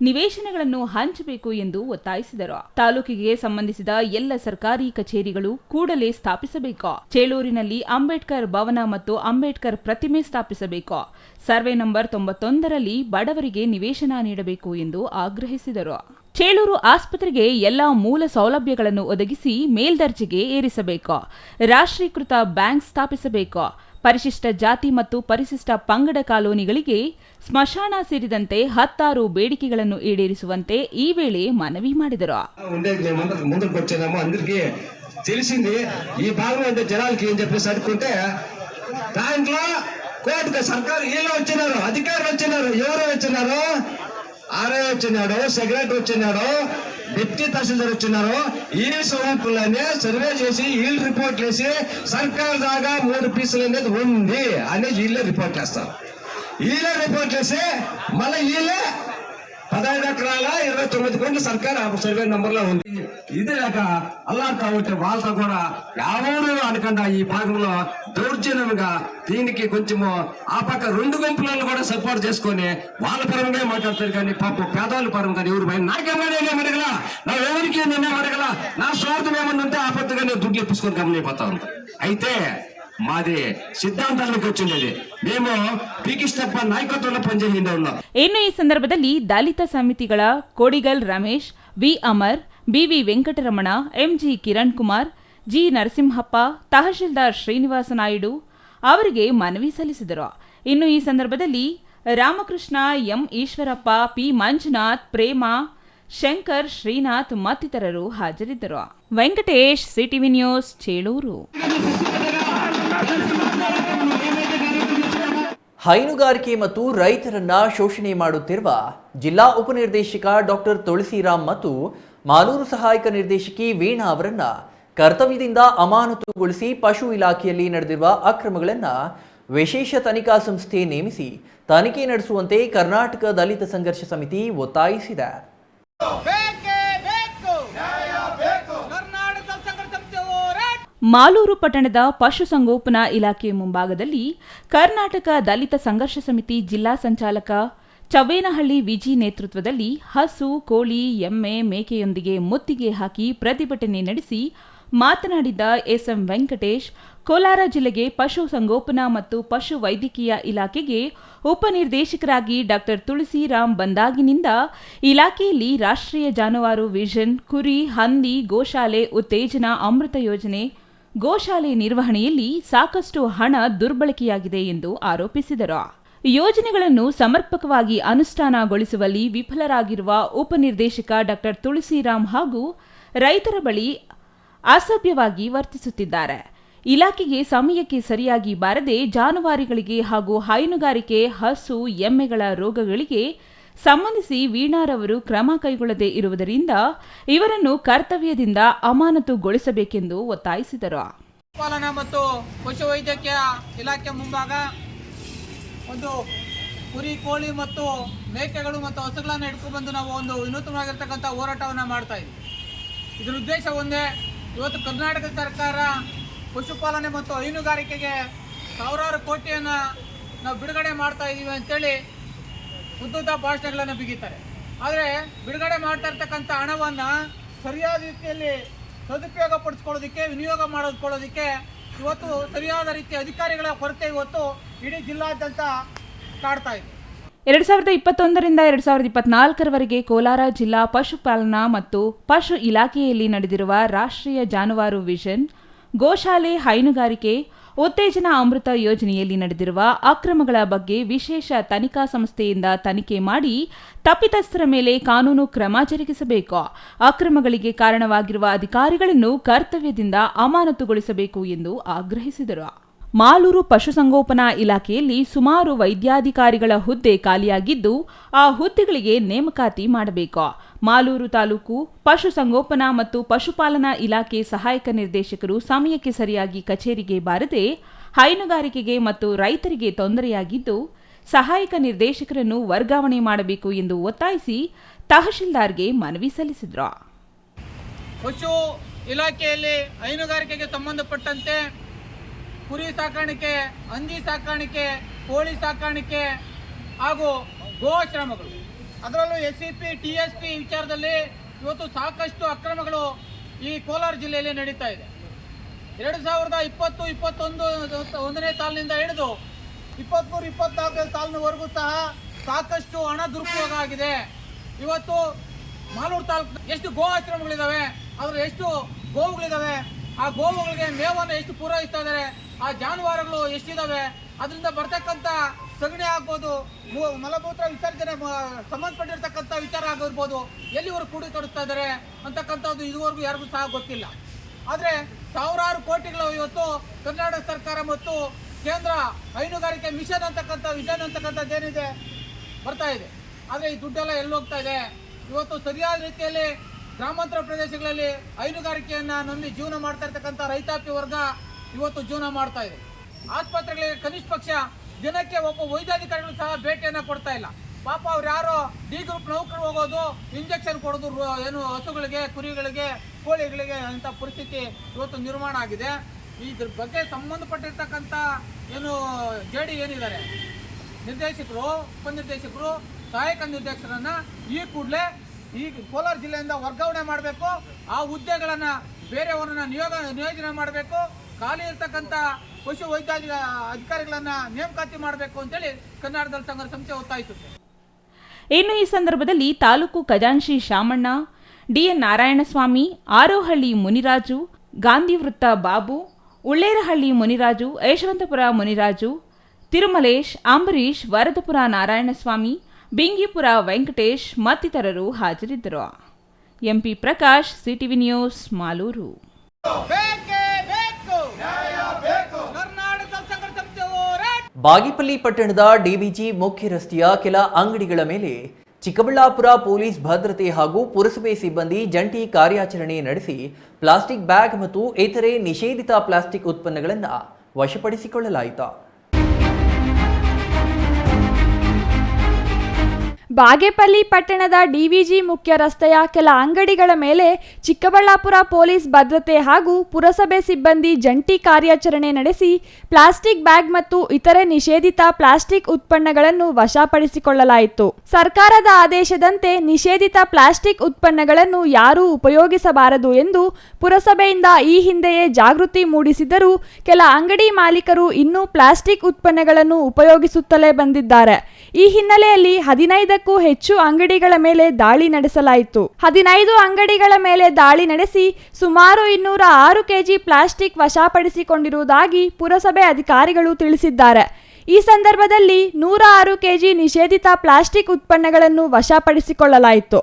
ನಿವೇಶನಗಳನ್ನು ಹಂಚಬೇಕು ಎಂದು ಒತ್ತಾಯಿಸಿದರು. ತಾಲೂಕಿಗೆ ಸಂಬಂಧಿಸಿದ ಎಲ್ಲ ಸರ್ಕಾರಿ ಕಚೇರಿಗಳು ಕೂಡಲೇ ಸ್ಥಾಪಿಸಬೇಕು. ಚೇಳೂರಿನಲ್ಲಿ ಅಂಬೇಡ್ಕರ್ ಭವನ ಮತ್ತು ಅಂಬೇಡ್ಕರ್ ಪ್ರತಿಮೆ ಸ್ಥಾಪಿಸಬೇಕು. ಸರ್ವೆ ನಂಬರ್ 91ರಲ್ಲಿ ಬಡವರಿಗೆ ನಿವೇಶನ ನೀಡಬೇಕು ಎಂದು ಆಗ್ರಹಿಸಿದರು. ಚೇಳೂರು ಆಸ್ಪತ್ರೆಗೆ ಎಲ್ಲಾ ಮೂಲ ಸೌಲಭ್ಯಗಳನ್ನು ಒದಗಿಸಿ ಮೇಲ್ದರ್ಜೆಗೆ ಏರಿಸಬೇಕು. ರಾಷ್ಟ್ರೀಕೃತ ಬ್ಯಾಂಕ್ ಸ್ಥಾಪಿಸಬೇಕು. ಪರಿಶಿಷ್ಟ ಜಾತಿ ಮತ್ತು ಪರಿಶಿಷ್ಟ ಪಂಗಡ ಕಾಲೋನಿಗಳಿಗೆ ಸ್ಮಶಾನ ಸೇರಿದಂತೆ 10 ಬೇಡಿಕೆಗಳನ್ನು ఈడేరిಸುವಂತೆ ఈ ವೇಳೆ మనవి ಮಾಡಿದರು. ముందుకు వచ్చాము, అందరికీ తెలిసింది. ఈ భాగం అంటే జనాలకి ఏం చెప్పేసి అనుకుంటే దాంట్లో కోర్టుగా సర్కారు వీళ్ళు వచ్చినారు, అధికారులు వచ్చినారు. ఎవరు వచ్చినారు? ఆర్ఐ వచ్చినాడు, సెక్రటరీ వచ్చినాడు, డిప్యూటీ తహసీల్దార్ వచ్చినారు. ఈ సొంపులనే సర్వే చేసి వీళ్ళు రిపోర్ట్లు వేసి సర్కారు దాకా 3 పీసులు అనేది ఉంది అనేది వీళ్ళే రిపోర్ట్ వేస్తారు. వీళ్ళే రిపోర్ట్ వేసి మళ్ళీ వీళ్ళే 15 ఎకరాల 29 కోట్ల సర్కారు సర్వే నంబర్ లో ఉంది. ఇది లేక అల్లాడుతా ఉంటే వాళ్ళతో కూడా ఎవరు అనకుండా ఈ భాగంలో దౌర్జన్యంగా దీనికి కొంచెము ఆ పక్క 2 గుంపులను కూడా సపోర్ట్ చేసుకొని వాళ్ళ పరంగా మాట్లాడతారు. కానీ పాప పేదవాళ్ళ పరంగా ఎవరు భయం నాకేమన్నా అడగల, నా ఎవరికి నేనేం అడగల, నా స్వార్థం ఏమన్నా ఉంటే ఆపత్తుగా నేను దుడ్లు ఇప్పించుకొని గమనైపోతా ఉంటాను. అయితే మాది ಸಿದ್ಧಾಂತಕ್ಕೆ వచ్చింది. మేము ಪೀಕಿಸ್ಟಪ್ಪ ನಾಯಕತ್ವದ ಪಂಚಾಯಿತಿಯಿಂದ ఉన్నాం. ಇನ್ನು ಈ ಸಂದರ್ಭದಲ್ಲಿ ದಲಿತ ಸಮಿತಿಗಳ Kodigal Ramesh, V Amar, BV Venkataramana, MG Kiran Kumar, G Narasimhappa, tahsildar Srinivasa Naidu ಅವರಿಗೆ ಮನವಿ ಸಲ್ಲಿಸಿದರು. ಇನ್ನು ಈ ಸಂದರ್ಭದಲ್ಲಿ ರಾಮಕೃಷ್ಣ, ಎಂ ಈಶ್ವರಪ್ಪ, ಪಿ ಮಂಜುನಾಥ್, ಪ್ರೇಮ, ಶಂಕರ್, ಶ್ರೀನಾಥ್ ಮತ್ತಿತರರು ಹಾಜರಿದ್ದರು. Venkatesh, CTV news, Chelur. ಹೈನುಗಾರಿಕೆ ಮತ್ತು ರೈತರನ್ನ ಶೋಷಣೆ ಮಾಡುತ್ತಿರುವ ಜಿಲ್ಲಾ ಉಪನಿರ್ದೇಶಕ ಡಾಕ್ಟರ್ ತುಳಸಿರಾಮ್ ಮತ್ತು ಮಾಲೂರು ಸಹಾಯಕ ನಿರ್ದೇಶಕಿ ವೀಣಾ ಅವರನ್ನ ಕರ್ತವ್ಯದಿಂದ ಅಮಾನತುಗೊಳಿಸಿ ಪಶು ಇಲಾಖೆಯಲ್ಲಿ ನಡೆದಿರುವ ಅಕ್ರಮಗಳನ್ನು ವಿಶೇಷ ತನಿಖಾ ಸಂಸ್ಥೆ ನೇಮಿಸಿ ತನಿಖೆ ನಡೆಸುವಂತೆ ಕರ್ನಾಟಕ ದಲಿತ ಸಂಘರ್ಷ ಸಮಿತಿ ಒತ್ತಾಯಿಸಿದೆ. ಮಾಲೂರು ಪಟ್ಟಣದ ಪಶುಸಂಗೋಪನಾ ಇಲಾಖೆ ಮುಂಭಾಗದಲ್ಲಿ ಕರ್ನಾಟಕ ದಲಿತ ಸಂಘರ್ಷ ಸಮಿತಿ ಜಿಲ್ಲಾ ಸಂಚಾಲಕ ಚವ್ವೇನಹಳ್ಳಿ ವಿಜಿ ನೇತೃತ್ವದಲ್ಲಿ ಹಸು, ಕೋಳಿ, ಎಮ್ಮೆ, ಮೇಕೆಯೊಂದಿಗೆ ಮುತ್ತಿಗೆ ಹಾಕಿ ಪ್ರತಿಭಟನೆ ನಡೆಸಿ ಮಾತನಾಡಿದ ಎಸ್ಎಂ ವೆಂಕಟೇಶ್, ಕೋಲಾರ ಜಿಲ್ಲೆಗೆ ಪಶು ಸಂಗೋಪನಾ ಮತ್ತು ಪಶು ವೈದ್ಯಕೀಯ ಇಲಾಖೆಗೆ ಉಪನಿರ್ದೇಶಕರಾಗಿ ಡಾಕ್ಟರ್ ತುಳಸಿರಾಮ್ ಬಂದಾಗಿನಿಂದ ಇಲಾಖೆಯಲ್ಲಿ ರಾಷ್ಟ್ರೀಯ ಜಾನುವಾರು ವಿಷನ್, ಕುರಿ, ಹಂದಿ, ಗೋಶಾಲೆ ಉತ್ತೇಜನ ಅಮೃತ ಯೋಜನೆ, ಗೋಶಾಲೆ ನಿರ್ವಹಣೆಯಲ್ಲಿ ಸಾಕಷ್ಟು ಹಣ ದುರ್ಬಳಕೆಯಾಗಿದೆ ಎಂದು ಆರೋಪಿಸಿದರು. ಯೋಜನೆಗಳನ್ನು ಸಮರ್ಪಕವಾಗಿ ಅನುಷ್ಠಾನಗೊಳಿಸುವಲ್ಲಿ ವಿಫಲರಾಗಿರುವ ಉಪನಿರ್ದೇಶಕ ಡಾಕ್ಟರ್ ತುಳಸಿರಾಮ್ ಹಾಗೂ ರೈತರ ಬಳಿ ಅಸಭ್ಯವಾಗಿ ವರ್ತಿಸುತ್ತಿದ್ದಾರೆ. ಇಲಾಖೆಗೆ ಸಮಯಕ್ಕೆ ಸರಿಯಾಗಿ ಬಾರದೆ ಜಾನುವಾರುಗಳಿಗೆ ಹಾಗೂ ಹೈನುಗಾರಿಕೆ, ಹಸು, ಎಮ್ಮೆಗಳ ರೋಗಗಳಿಗೆ ಸಂಬಂಧಿಸಿ ವೀಣಾರವರು ಕ್ರಮ ಕೈಗೊಳ್ಳದೇ ಇರುವುದರಿಂದ ಇವರನ್ನು ಕರ್ತವ್ಯದಿಂದ ಅಮಾನತುಗೊಳಿಸಬೇಕೆಂದು ಒತ್ತಾಯಿಸಿದರು. ಪಾಲನಾ ಮತ್ತು ಪಶುವೈದ್ಯಕೀಯ ಇಲಾಖೆ ಮುಂಭಾಗ ಒಂದು ಕುರಿ, ಕೋಳಿ ಮತ್ತು ಮೇಕೆಗಳು ಮತ್ತು ಹಸುಗಳನ್ನು ಹಿಡ್ಕೊಂಡು ಬಂದು ನಾವು ಒಂದು ವಿನೂತನವಾಗಿರ್ತಕ್ಕಂಥ ಹೋರಾಟವನ್ನು ಮಾಡ್ತಾ ಇದ್ದೀವಿ. ಇದರ ಉದ್ದೇಶ ಒಂದೇ, ಇವತ್ತು ಕರ್ನಾಟಕ ಸರ್ಕಾರ ಪಶುಪಾಲನೆ ಮತ್ತು ಹೈನುಗಾರಿಕೆಗೆ ಸಾವಿರಾರು ಕೋಟಿಯನ್ನು ನಾವು ಬಿಡುಗಡೆ ಮಾಡ್ತಾ ಇದ್ದೀವಿ ಅಂತೇಳಿ ಉದ್ದುದ್ದ ಭಾಷಣಗಳನ್ನು ಬಿಗಿತಾರೆ. ಆದರೆ ಬಿಡುಗಡೆ ಮಾಡ್ತಾ ಇರ್ತಕ್ಕಂಥ ಹಣವನ್ನು ಸರಿಯಾದ ರೀತಿಯಲ್ಲಿ ಸದುಪಯೋಗ ಪಡಿಸ್ಕೊಳ್ಳೋದಕ್ಕೆ, ವಿನಿಯೋಗ ಮಾಡಿಕೊಳ್ಳೋದಕ್ಕೆ ಇವತ್ತು ಸರಿಯಾದ ರೀತಿಯ ಅಧಿಕಾರಿಗಳ ಕೊರತೆ ಇವತ್ತು ಇಡೀ ಜಿಲ್ಲಾದ್ಯಂತ ಕಾಡ್ತಾ ಇದೆ. 2021ರಿಂದ 2024ರವರೆಗೆ ಕೋಲಾರ ಜಿಲ್ಲಾ ಪಶುಪಾಲನಾ ಮತ್ತು ಪಶು ಇಲಾಖೆಯಲ್ಲಿ ನಡೆದಿರುವ ರಾಷ್ಟ್ರೀಯ ಜಾನುವಾರು ವಿಷನ್, ಗೋಶಾಲೆ, ಹೈನುಗಾರಿಕೆ ಉತ್ತೇಜನ ಅಮೃತ ಯೋಜನೆಯಲ್ಲಿ ನಡೆದಿರುವ ಅಕ್ರಮಗಳ ಬಗ್ಗೆ ವಿಶೇಷ ತನಿಖಾ ಸಂಸ್ಥೆಯಿಂದ ತನಿಖೆ ಮಾಡಿ ತಪ್ಪಿತಸ್ಥರ ಮೇಲೆ ಕಾನೂನು ಕ್ರಮ ಜರುಗಿಸಬೇಕು. ಅಕ್ರಮಗಳಿಗೆ ಕಾರಣವಾಗಿರುವ ಅಧಿಕಾರಿಗಳನ್ನು ಕರ್ತವ್ಯದಿಂದ ಅಮಾನತುಗೊಳಿಸಬೇಕು ಎಂದು ಆಗ್ರಹಿಸಿದರು. ಮಾಲೂರು ಪಶುಸಂಗೋಪನಾ ಇಲಾಖೆಯಲ್ಲಿ ಸುಮಾರು ವೈದ್ಯಾಧಿಕಾರಿಗಳ ಹುದ್ದೆ ಖಾಲಿಯಾಗಿದ್ದು, ಆ ಹುದ್ದೆಗಳಿಗೆ ನೇಮಕಾತಿ ಮಾಡಬೇಕು. ಮಾಲೂರು ತಾಲೂಕು ಪಶುಸಂಗೋಪನಾ ಮತ್ತು ಪಶುಪಾಲನಾ ಇಲಾಖೆ ಸಹಾಯಕ ನಿರ್ದೇಶಕರು ಸಮಯಕ್ಕೆ ಸರಿಯಾಗಿ ಕಚೇರಿಗೆ ಬಾರದೆ ಹೈನುಗಾರಿಕೆಗೆ ಮತ್ತು ರೈತರಿಗೆ ತೊಂದರೆಯಾಗಿದ್ದು, ಸಹಾಯಕ ನಿರ್ದೇಶಕರನ್ನು ವರ್ಗಾವಣೆ ಮಾಡಬೇಕು ಎಂದು ಒತ್ತಾಯಿಸಿ ತಹಶೀಲ್ದಾರ್ಗೆ ಮನವಿ ಸಲ್ಲಿಸಿದರು. ಪಶು ಇಲಾಖೆಯಲ್ಲಿ ಹೈನುಗಾರಿಕೆಗೆ ಸಂಬಂಧಪಟ್ಟಂತೆ ಕುರಿ ಸಾಕಾಣಿಕೆ, ಹಂದಿ ಸಾಕಾಣಿಕೆ, ಕೋಳಿ ಸಾಕಾಣಿಕೆ ಹಾಗೂ ಗೋಶ್ರಮಗಳು, ಅದರಲ್ಲೂ SCP, TSP ವಿಚಾರದಲ್ಲಿ ಇವತ್ತು ಸಾಕಷ್ಟು ಅಕ್ರಮಗಳು ಈ ಕೋಲಾರ ಜಿಲ್ಲೆಯಲ್ಲಿ ನಡೀತಾ ಇದೆ. 2020-21ನೇ ಸಾಲಿನಿಂದ ಹಿಡಿದು 23-24 ಸಾಲಿನವರೆಗೂ ಸಹ ಸಾಕಷ್ಟು ಹಣ ದುರುಪಯೋಗ ಆಗಿದೆ. ಇವತ್ತು ಮಾಲೂರು ತಾಲೂಕು ಎಷ್ಟು ಗೋ ಆಶ್ರಮಗಳಿದ್ದಾವೆ, ಅದರ ಎಷ್ಟು ಗೋವುಗಳಿದ್ದಾವೆ, ಆ ಗೋವುಗಳಿಗೆ ಮೇವನ್ನು ಎಷ್ಟು ಪೂರೈಸ್ತಾ ಇದ್ದಾರೆ, ಆ ಜಾನುವಾರುಗಳು ಎಷ್ಟಿದ್ದಾವೆ, ಅದರಿಂದ ಬರ್ತಕ್ಕಂಥ ಸಗಣಿ ಆಗ್ಬೋದು, ಮಲಮೂತ್ರ ವಿಸರ್ಜನೆ ಸಂಬಂಧಪಟ್ಟಿರ್ತಕ್ಕಂಥ ವಿಚಾರ ಆಗಿರ್ಬೋದು, ಎಲ್ಲಿವರೆಗೂ ಕೂಡಿಕೊಡಿಸ್ತಾ ಇದ್ದಾರೆ ಅಂತಕ್ಕಂಥದ್ದು ಇದುವರೆಗೂ ಯಾರಿಗೂ ಸಹ ಗೊತ್ತಿಲ್ಲ. ಆದರೆ ಸಾವಿರಾರು ಕೋಟಿಗಳು ಇವತ್ತು ಕರ್ನಾಟಕ ಸರ್ಕಾರ ಮತ್ತು ಕೇಂದ್ರ ಹೈನುಗಾರಿಕೆ ಮಿಷನ್ ಅಂತಕ್ಕಂಥದ್ದೇನಿದೆ ಬರ್ತಾ ಇದೆ. ಆದರೆ ಈ ದುಡ್ಡೆಲ್ಲ ಎಲ್ಲಿ ಹೋಗ್ತಾ ಇದೆ? ಇವತ್ತು ಸರಿಯಾದ ರೀತಿಯಲ್ಲಿ ಗ್ರಾಮಾಂತರ ಪ್ರದೇಶಗಳಲ್ಲಿ ಹೈನುಗಾರಿಕೆಯನ್ನು ನಂಬಿ ಜೀವನ ಮಾಡ್ತಾ ಇರ್ತಕ್ಕಂಥ ರೈತಾಪಿ ವರ್ಗ ಇವತ್ತು ಜೀವನ ಮಾಡ್ತಾ ಇದೆ. ಆಸ್ಪತ್ರೆಗಳಿಗೆ ಕನಿಷ್ಠ ಪಕ್ಷ ದಿನಕ್ಕೆ ಒಬ್ಬ ವೈದ್ಯಾಧಿಕಾರಿಗಳು ಸಹ ಭೇಟಿಯನ್ನು ಕೊಡ್ತಾ ಇಲ್ಲ. ಪಾಪ ಅವ್ರು ಯಾರೋ ಡಿ ಗ್ರೂಪ್ ನೌಕರು ಹೋಗೋದು, ಇಂಜೆಕ್ಷನ್ ಕೊಡೋದು, ಏನು ಹಸುಗಳಿಗೆ, ಕುರಿಗಳಿಗೆ, ಕೋಳಿಗಳಿಗೆ ಅಂತ ಪರಿಸ್ಥಿತಿ ಇವತ್ತು ನಿರ್ಮಾಣ ಆಗಿದೆ. ಇದ್ರ ಬಗ್ಗೆ ಸಂಬಂಧಪಟ್ಟಿರ್ತಕ್ಕಂಥ ಏನು JD ಏನಿದ್ದಾರೆ ನಿರ್ದೇಶಕರು, ಉಪನಿರ್ದೇಶಕರು, ಸಹಾಯಕ ನಿರ್ದೇಶಕರನ್ನು ಈ ಕೂಡಲೇ ಈ ಕೋಲಾರ ಜಿಲ್ಲೆಯಿಂದ ವರ್ಗಾವಣೆ ಮಾಡಬೇಕು. ಆ ಹುದ್ದೆಗಳನ್ನು ಬೇರೆಯವರನ್ನ ನಿಯೋಜನೆ ಮಾಡಬೇಕು. ಖಾಲಿ ಇರ್ತಕ್ಕಂಥ ಪಶು ವೈದ್ಯ ಅಧಿಕಾರಿಗಳನ್ನು ನೇಮಕಾತಿ ಮಾಡಬೇಕು ಅಂತೇಳಿ ಕರ್ನಾಟಕ ದಲಿತ ಸಂಘರ್ಷ ಸಮಿತಿ ಒತ್ತಾಯಿಸುತ್ತೆ. ಇನ್ನು ಈ ಸಂದರ್ಭದಲ್ಲಿ ತಾಲೂಕು ಖಜಾಂಚಿ ಶಾಮಣ್ಣ, DN ನಾರಾಯಣಸ್ವಾಮಿ, ಆರೋಹಳ್ಳಿ ಮುನಿರಾಜು, ಗಾಂಧಿ ವೃತ್ತ ಬಾಬು, ಉಳ್ಳೇರಹಳ್ಳಿ ಮುನಿರಾಜು, ಯಶವಂತಪುರ ಮುನಿರಾಜು, ತಿರುಮಲೇಶ್, ಅಂಬರೀಶ್, ವರದಪುರ ನಾರಾಯಣಸ್ವಾಮಿ, ಬಿಂಗಿಪುರ ವೆಂಕಟೇಶ್ ಮತ್ತಿತರರು ಹಾಜರಿದ್ದರು. MP Prakash, CTV news, Malur. Bagepalli ಪಟ್ಟಣದ ಡಿವಿಜಿ ಮುಖ್ಯ ರಸ್ತೆಯ ಕೆಲ ಅಂಗಡಿಗಳ ಮೇಲೆ ಚಿಕ್ಕಬಳ್ಳಾಪುರ ಪೊಲೀಸ್ ಭದ್ರತೆ ಹಾಗೂ ಪುರಸಭೆ ಸಿಬ್ಬಂದಿ ಜಂಟಿ ಕಾರ್ಯಾಚರಣೆ ನಡೆಸಿ ಪ್ಲಾಸ್ಟಿಕ್ ಬ್ಯಾಗ್ ಮತ್ತು ಇತರೆ ನಿಷೇಧಿತ ಪ್ಲಾಸ್ಟಿಕ್ ಉತ್ಪನ್ನಗಳನ್ನು ವಶಪಡಿಸಿಕೊಳ್ಳಲಾಯಿತು. ಬಾಗೇಪಲ್ಲಿ ಪಟ್ಟಣದ ಡಿವಿಜಿ ಮುಖ್ಯ ರಸ್ತೆಯ ಕೆಲ ಅಂಗಡಿಗಳ ಮೇಲೆ ಚಿಕ್ಕಬಳ್ಳಾಪುರ ಪೊಲೀಸ್ ಭದ್ರತೆ ಹಾಗೂ ಪುರಸಭೆ ಸಿಬ್ಬಂದಿ ಜಂಟಿ ಕಾರ್ಯಾಚರಣೆ ನಡೆಸಿ ಪ್ಲಾಸ್ಟಿಕ್ ಬ್ಯಾಗ್ ಮತ್ತು ಇತರೆ ನಿಷೇಧಿತ ಪ್ಲಾಸ್ಟಿಕ್ ಉತ್ಪನ್ನಗಳನ್ನು ವಶಪಡಿಸಿಕೊಳ್ಳಲಾಯಿತು. ಸರ್ಕಾರದ ಆದೇಶದಂತೆ ನಿಷೇಧಿತ ಪ್ಲಾಸ್ಟಿಕ್ ಉತ್ಪನ್ನಗಳನ್ನು ಯಾರೂ ಉಪಯೋಗಿಸಬಾರದು ಎಂದು ಪುರಸಭೆಯಿಂದ ಈ ಹಿಂದೆಯೇ ಜಾಗೃತಿ ಮೂಡಿಸಿದರೂ ಕೆಲ ಅಂಗಡಿ ಮಾಲೀಕರು ಇನ್ನೂ ಪ್ಲಾಸ್ಟಿಕ್ ಉತ್ಪನ್ನಗಳನ್ನು ಉಪಯೋಗಿಸುತ್ತಲೇ ಬಂದಿದ್ದಾರೆ. ಈ ಹಿನ್ನೆಲೆಯಲ್ಲಿ 15ಕ್ಕೂ ಹೆಚ್ಚು ಅಂಗಡಿಗಳ ಮೇಲೆ ದಾಳಿ ನಡೆಸಲಾಯಿತು. 15 ಅಂಗಡಿಗಳ ಮೇಲೆ ದಾಳಿ ನಡೆಸಿ ಸುಮಾರು 206 ಕೆಜಿ ಪ್ಲಾಸ್ಟಿಕ್ ವಶಪಡಿಸಿಕೊಂಡಿರುವುದಾಗಿ ಪುರಸಭೆ ಅಧಿಕಾರಿಗಳು ತಿಳಿಸಿದ್ದಾರೆ. ಈ ಸಂದರ್ಭದಲ್ಲಿ 106 ಕೆಜಿ ನಿಷೇಧಿತ ಪ್ಲಾಸ್ಟಿಕ್ ಉತ್ಪನ್ನಗಳನ್ನು ವಶಪಡಿಸಿಕೊಳ್ಳಲಾಯಿತು.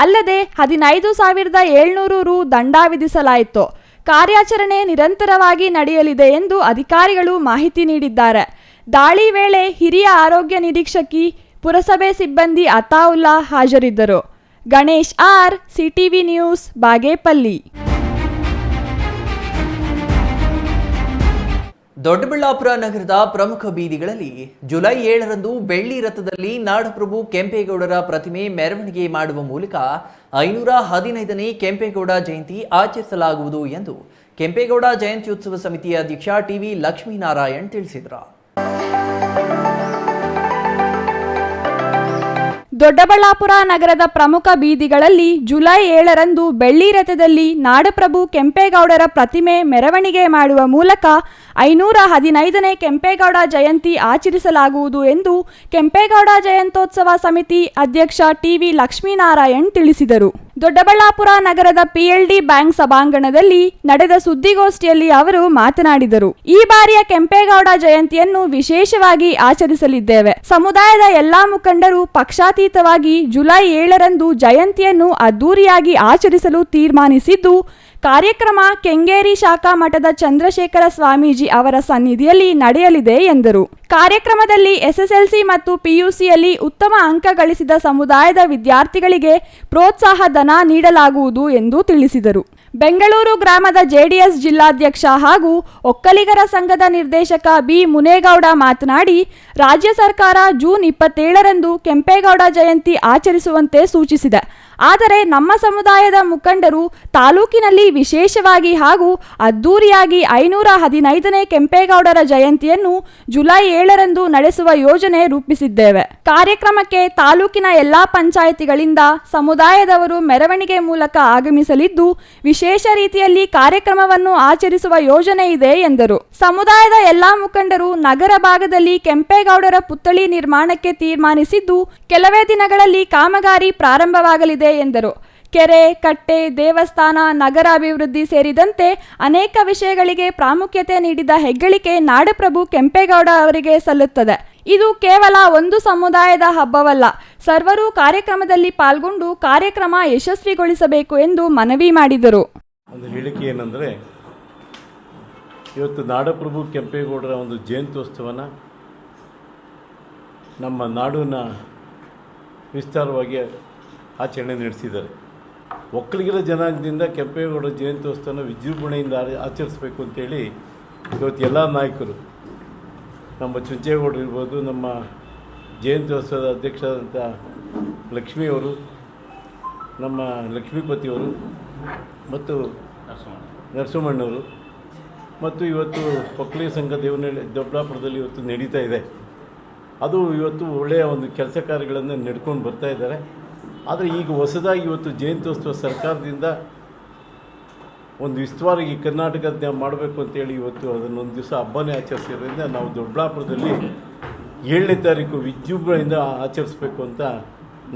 ಅಲ್ಲದೆ 15,700 ರು ದಂಡ ವಿಧಿಸಲಾಯಿತು. ಕಾರ್ಯಾಚರಣೆ ನಿರಂತರವಾಗಿ ನಡೆಯಲಿದೆ ಎಂದು ಅಧಿಕಾರಿಗಳು ಮಾಹಿತಿ ನೀಡಿದ್ದಾರೆ. ದಾಳಿ ವೇಳೆ ಹಿರಿಯ ಆರೋಗ್ಯ ನಿರೀಕ್ಷಕಿ, ಪುರಸಭೆ ಸಿಬ್ಬಂದಿ ಅತಾವುಲ್ಲಾ ಹಾಜರಿದ್ದರು. Ganesh R, CTV news, Bagepalli. Doddaballapur ನಗರದ ಪ್ರಮುಖ ಬೀದಿಗಳಲ್ಲಿ ಜುಲೈ 7ರಂದು ಬೆಳ್ಳಿ ರಥದಲ್ಲಿ ನಾಡಪ್ರಭು ಕೆಂಪೇಗೌಡರ ಪ್ರತಿಮೆ ಮೆರವಣಿಗೆ ಮಾಡುವ ಮೂಲಕ 515ನೇ ಕೆಂಪೇಗೌಡ ಜಯಂತಿ ಆಚರಿಸಲಾಗುವುದು ಎಂದು ಕೆಂಪೇಗೌಡ ಜಯಂತ್ಯುತ್ಸವ ಸಮಿತಿಯ ಅಧ್ಯಕ್ಷ ಟಿವಿ ಲಕ್ಷ್ಮೀನಾರಾಯಣ್ ತಿಳಿಸಿದರು. ದೊಡ್ಡಬಳ್ಳಾಪುರ ನಗರದ ಪ್ರಮುಖ ಬೀದಿಗಳಲ್ಲಿ ಜುಲೈ 7ರಂದು ಬೆಳ್ಳಿ ರಥದಲ್ಲಿ ನಾಡಪ್ರಭು ಕೆಂಪೇಗೌಡರ ಪ್ರತಿಮೆ ಮೆರವಣಿಗೆ ಮಾಡುವ ಮೂಲಕ 515ನೇ ಕೆಂಪೇಗೌಡ ಜಯಂತಿ ಆಚರಿಸಲಾಗುವುದು ಎಂದು ಕೆಂಪೇಗೌಡ ಜಯಂತ್ಯೋತ್ಸವ ಸಮಿತಿ ಅಧ್ಯಕ್ಷ ಟಿವಿ ಲಕ್ಷ್ಮೀನಾರಾಯಣ್ ತಿಳಿಸಿದರು. ದೊಡ್ಡಬಳ್ಳಾಪುರ ನಗರದ ಪಿಎಲ್ಡಿ ಬ್ಯಾಂಕ್ ಸಭಾಂಗಣದಲ್ಲಿ ನಡೆದ ಸುದ್ದಿಗೋಷ್ಠಿಯಲ್ಲಿ ಅವರು ಮಾತನಾಡಿದರು. ಈ ಬಾರಿಯ ಕೆಂಪೇಗೌಡ ಜಯಂತಿಯನ್ನು ವಿಶೇಷವಾಗಿ ಆಚರಿಸಲಿದ್ದೇವೆ. ಸಮುದಾಯದ ಎಲ್ಲಾ ಮುಖಂಡರು ಪಕ್ಷಾತೀತವಾಗಿ ಜುಲೈ 7ರಂದು ಜಯಂತಿಯನ್ನು ಅದ್ದೂರಿಯಾಗಿ ಆಚರಿಸಲು ತೀರ್ಮಾನಿಸಿದ್ದು, ಕಾರ್ಯಕ್ರಮ ಕೆಂಗೇರಿ ಶಾಖಾ ಮಠದ ಚಂದ್ರಶೇಖರ ಸ್ವಾಮೀಜಿ ಅವರ ಸನ್ನಿಧಿಯಲ್ಲಿ ನಡೆಯಲಿದೆ ಎಂದರು. ಕಾರ್ಯಕ್ರಮದಲ್ಲಿ ಎಸ್ಎಸ್ಎಲ್ಸಿ ಮತ್ತು ಪಿಯುಸಿಯಲ್ಲಿ ಉತ್ತಮ ಅಂಕ ಗಳಿಸಿದ ಸಮುದಾಯದ ವಿದ್ಯಾರ್ಥಿಗಳಿಗೆ ಪ್ರೋತ್ಸಾಹ ಧನ ನೀಡಲಾಗುವುದು ಎಂದು ತಿಳಿಸಿದರು. ಬೆಂಗಳೂರು ಗ್ರಾಮದ ಜೆಡಿಎಸ್ ಜಿಲ್ಲಾಧ್ಯಕ್ಷ ಹಾಗೂ ಒಕ್ಕಲಿಗರ ಸಂಘದ ನಿರ್ದೇಶಕ ಬಿ ಮುನೇಗೌಡ ಮಾತನಾಡಿ, ರಾಜ್ಯ ಸರ್ಕಾರ ಜೂನ್ 27ರಂದು ಕೆಂಪೇಗೌಡ ಜಯಂತಿ ಆಚರಿಸುವಂತೆ ಸೂಚಿಸಿದೆ. ಆದರೆ ನಮ್ಮ ಸಮುದಾಯದ ಮುಖಂಡರು ತಾಲೂಕಿನಲ್ಲಿ ವಿಶೇಷವಾಗಿ ಹಾಗೂ ಅದ್ದೂರಿಯಾಗಿ 515ನೇ ಕೆಂಪೇಗೌಡರ ಜಯಂತಿಯನ್ನು ಜುಲೈ 7ರಂದು ನಡೆಸುವ ಯೋಜನೆ ರೂಪಿಸಿದ್ದೇವೆ. ಕಾರ್ಯಕ್ರಮಕ್ಕೆ ತಾಲೂಕಿನ ಎಲ್ಲಾ ಪಂಚಾಯಿತಿಗಳಿಂದ ಸಮುದಾಯದವರು ಮೆರವಣಿಗೆ ಮೂಲಕ ಆಗಮಿಸಲಿದ್ದು, ವಿಶೇಷ ರೀತಿಯಲ್ಲಿ ಕಾರ್ಯಕ್ರಮವನ್ನು ಆಚರಿಸುವ ಯೋಜನೆ ಇದೆ ಎಂದರು. ಸಮುದಾಯದ ಎಲ್ಲಾ ಮುಖಂಡರು ನಗರ ಭಾಗದಲ್ಲಿ ಕೆಂಪೇಗೌಡರ ಪುತ್ಥಳಿ ನಿರ್ಮಾಣಕ್ಕೆ ತೀರ್ಮಾನಿಸಿದ್ದು, ಕೆಲವೇ ದಿನಗಳಲ್ಲಿ ಕಾಮಗಾರಿ ಪ್ರಾರಂಭವಾಗಲಿದೆ ಎಂದರು. ಕೆರೆ, ಕಟ್ಟೆ, ದೇವಸ್ಥಾನ, ನಗರ ಅಭಿವೃದ್ಧಿ ಸೇರಿದಂತೆ ಅನೇಕ ವಿಷಯಗಳಿಗೆ ಪ್ರಾಮುಖ್ಯತೆ ನೀಡಿದ ಹೆಗ್ಗಳಿಕೆ ನಾಡಪ್ರಭು ಕೆಂಪೇಗೌಡ ಅವರಿಗೆ ಸಲ್ಲುತ್ತದೆ. ಇದು ಕೇವಲ ಒಂದು ಸಮುದಾಯದ ಹಬ್ಬವಲ್ಲ, ಸರ್ವರು ಕಾರ್ಯಕ್ರಮದಲ್ಲಿ ಪಾಲ್ಗೊಂಡು ಕಾರ್ಯಕ್ರಮ ಯಶಸ್ವಿಗೊಳಿಸಬೇಕು ಎಂದು ಮನವಿ ಮಾಡಿದರು. ಒಂದು ಹೇಳಿಕೆ ಏನಂದರೆ, ಇವತ್ತು ನಾಡಪ್ರಭು ಕೆಂಪೇಗೌಡರ ಒಂದು ಜಯಂತ್ಯೋತ್ಸವನ ನಮ್ಮ ನಾಡಿನ ವಿಸ್ತಾರವಾಗಿ ಆಚರಣೆ ನಡೆಸಿದ್ದಾರೆ. ಒಕ್ಕಲಿಗರ ಜನಾಂಗದಿಂದ ಕೆಂಪೇಗೌಡ ಜಯಂತ್ಯೋತ್ಸವನ ವಿಜೃಂಭಣೆಯಿಂದ ಆಚರಿಸಬೇಕು ಅಂತೇಳಿ ಇವತ್ತು ಎಲ್ಲ ನಾಯಕರು, ನಮ್ಮ ಚುಂಚೇಗೌಡರು ಇರ್ಬೋದು, ನಮ್ಮ ಜಯಂತ್ಯೋತ್ಸವದ ಅಧ್ಯಕ್ಷರಾದಂಥ ಲಕ್ಷ್ಮಿಯವರು, ನಮ್ಮ ಲಕ್ಷ್ಮೀಪತಿಯವರು ಮತ್ತು ನರಸಿಂಹಣ್ಣವರು ಮತ್ತು ಇವತ್ತು ಒಕ್ಕಲಿಗ ಸಂಘ ದೊಡ್ಡಬಳ್ಳಾಪುರದಲ್ಲಿ ಇವತ್ತು ನಡೀತಾ ಇದೆ. ಅದು ಇವತ್ತು ಒಳ್ಳೆಯ ಒಂದು ಕೆಲಸ ಕಾರ್ಯಗಳನ್ನು ನಡ್ಕೊಂಡು ಬರ್ತಾ ಇದ್ದಾರೆ. ಆದರೆ ಈಗ ಹೊಸದಾಗಿ ಇವತ್ತು ಜಯಂತ್ಯೋತ್ಸವ ಸರ್ಕಾರದಿಂದ ಒಂದು ವಿಸ್ತೃತವಾಗಿ ಕರ್ನಾಟಕದ ಮಾಡಬೇಕು ಅಂತೇಳಿ ಇವತ್ತು ಅದನ್ನೊಂದು ದಿವಸ ಹಬ್ಬನೇ ಆಚರಿಸಿರೋದ್ರಿಂದ ನಾವು ದೊಡ್ಡಬಳ್ಳಾಪುರದಲ್ಲಿ 7ನೇ ತಾರೀಕು ವಿಜೃಂಭಣೆಯಿಂದ ಆಚರಿಸಬೇಕು ಅಂತ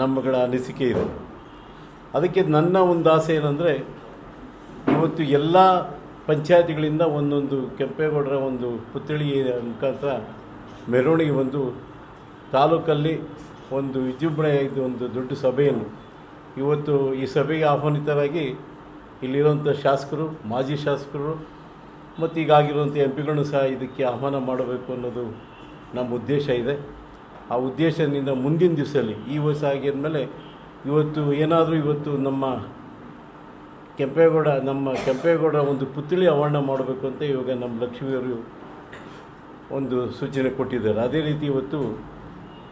ನಮ್ಮಗಳ ಅನಿಸಿಕೆ ಇದೆ. ಅದಕ್ಕೆ ನನ್ನ ಒಂದು ಆಸೆ ಏನಂದರೆ, ಇವತ್ತು ಎಲ್ಲ ಪಂಚಾಯತಿಗಳಿಂದ ಒಂದೊಂದು ಕೆಂಪೇಗೌಡರ ಒಂದು ಪುತ್ಥಳಿ ಮುಖಾಂತರ ಮೆರವಣಿಗೆ ಬಂದು ತಾಲೂಕಲ್ಲಿ ಒಂದು ವಿಜೃಂಭಣೆ ಇದು ಒಂದು ದೊಡ್ಡ ಸಭೆಯನ್ನು ಇವತ್ತು ಈ ಸಭೆಗೆ ಆಹ್ವಾನಿತರಾಗಿ ಇಲ್ಲಿರುವಂಥ ಶಾಸಕರು, ಮಾಜಿ ಶಾಸಕರು ಮತ್ತು ಈಗಾಗಿರುವಂಥ ಎಂ ಪಿಗಳನ್ನು ಸಹ ಇದಕ್ಕೆ ಆಹ್ವಾನ ಮಾಡಬೇಕು ಅನ್ನೋದು ನಮ್ಮ ಉದ್ದೇಶ ಇದೆ. ಆ ಉದ್ದೇಶದಿಂದ ಮುಂದಿನ ದಿವಸದಲ್ಲಿ ಈ ವರ್ಷ ಆಗಿದ್ಮೇಲೆ ಇವತ್ತು ಏನಾದರೂ ಇವತ್ತು ನಮ್ಮ ಕೆಂಪೇಗೌಡ ಒಂದು ಪುತ್ಥಳಿ ಆವರಣ ಮಾಡಬೇಕು ಅಂತ ಇವಾಗ ನಮ್ಮ ಲಕ್ಷ್ಮಿಯವರು ಒಂದು ಸೂಚನೆ ಕೊಟ್ಟಿದ್ದಾರೆ. ಅದೇ ರೀತಿ ಇವತ್ತು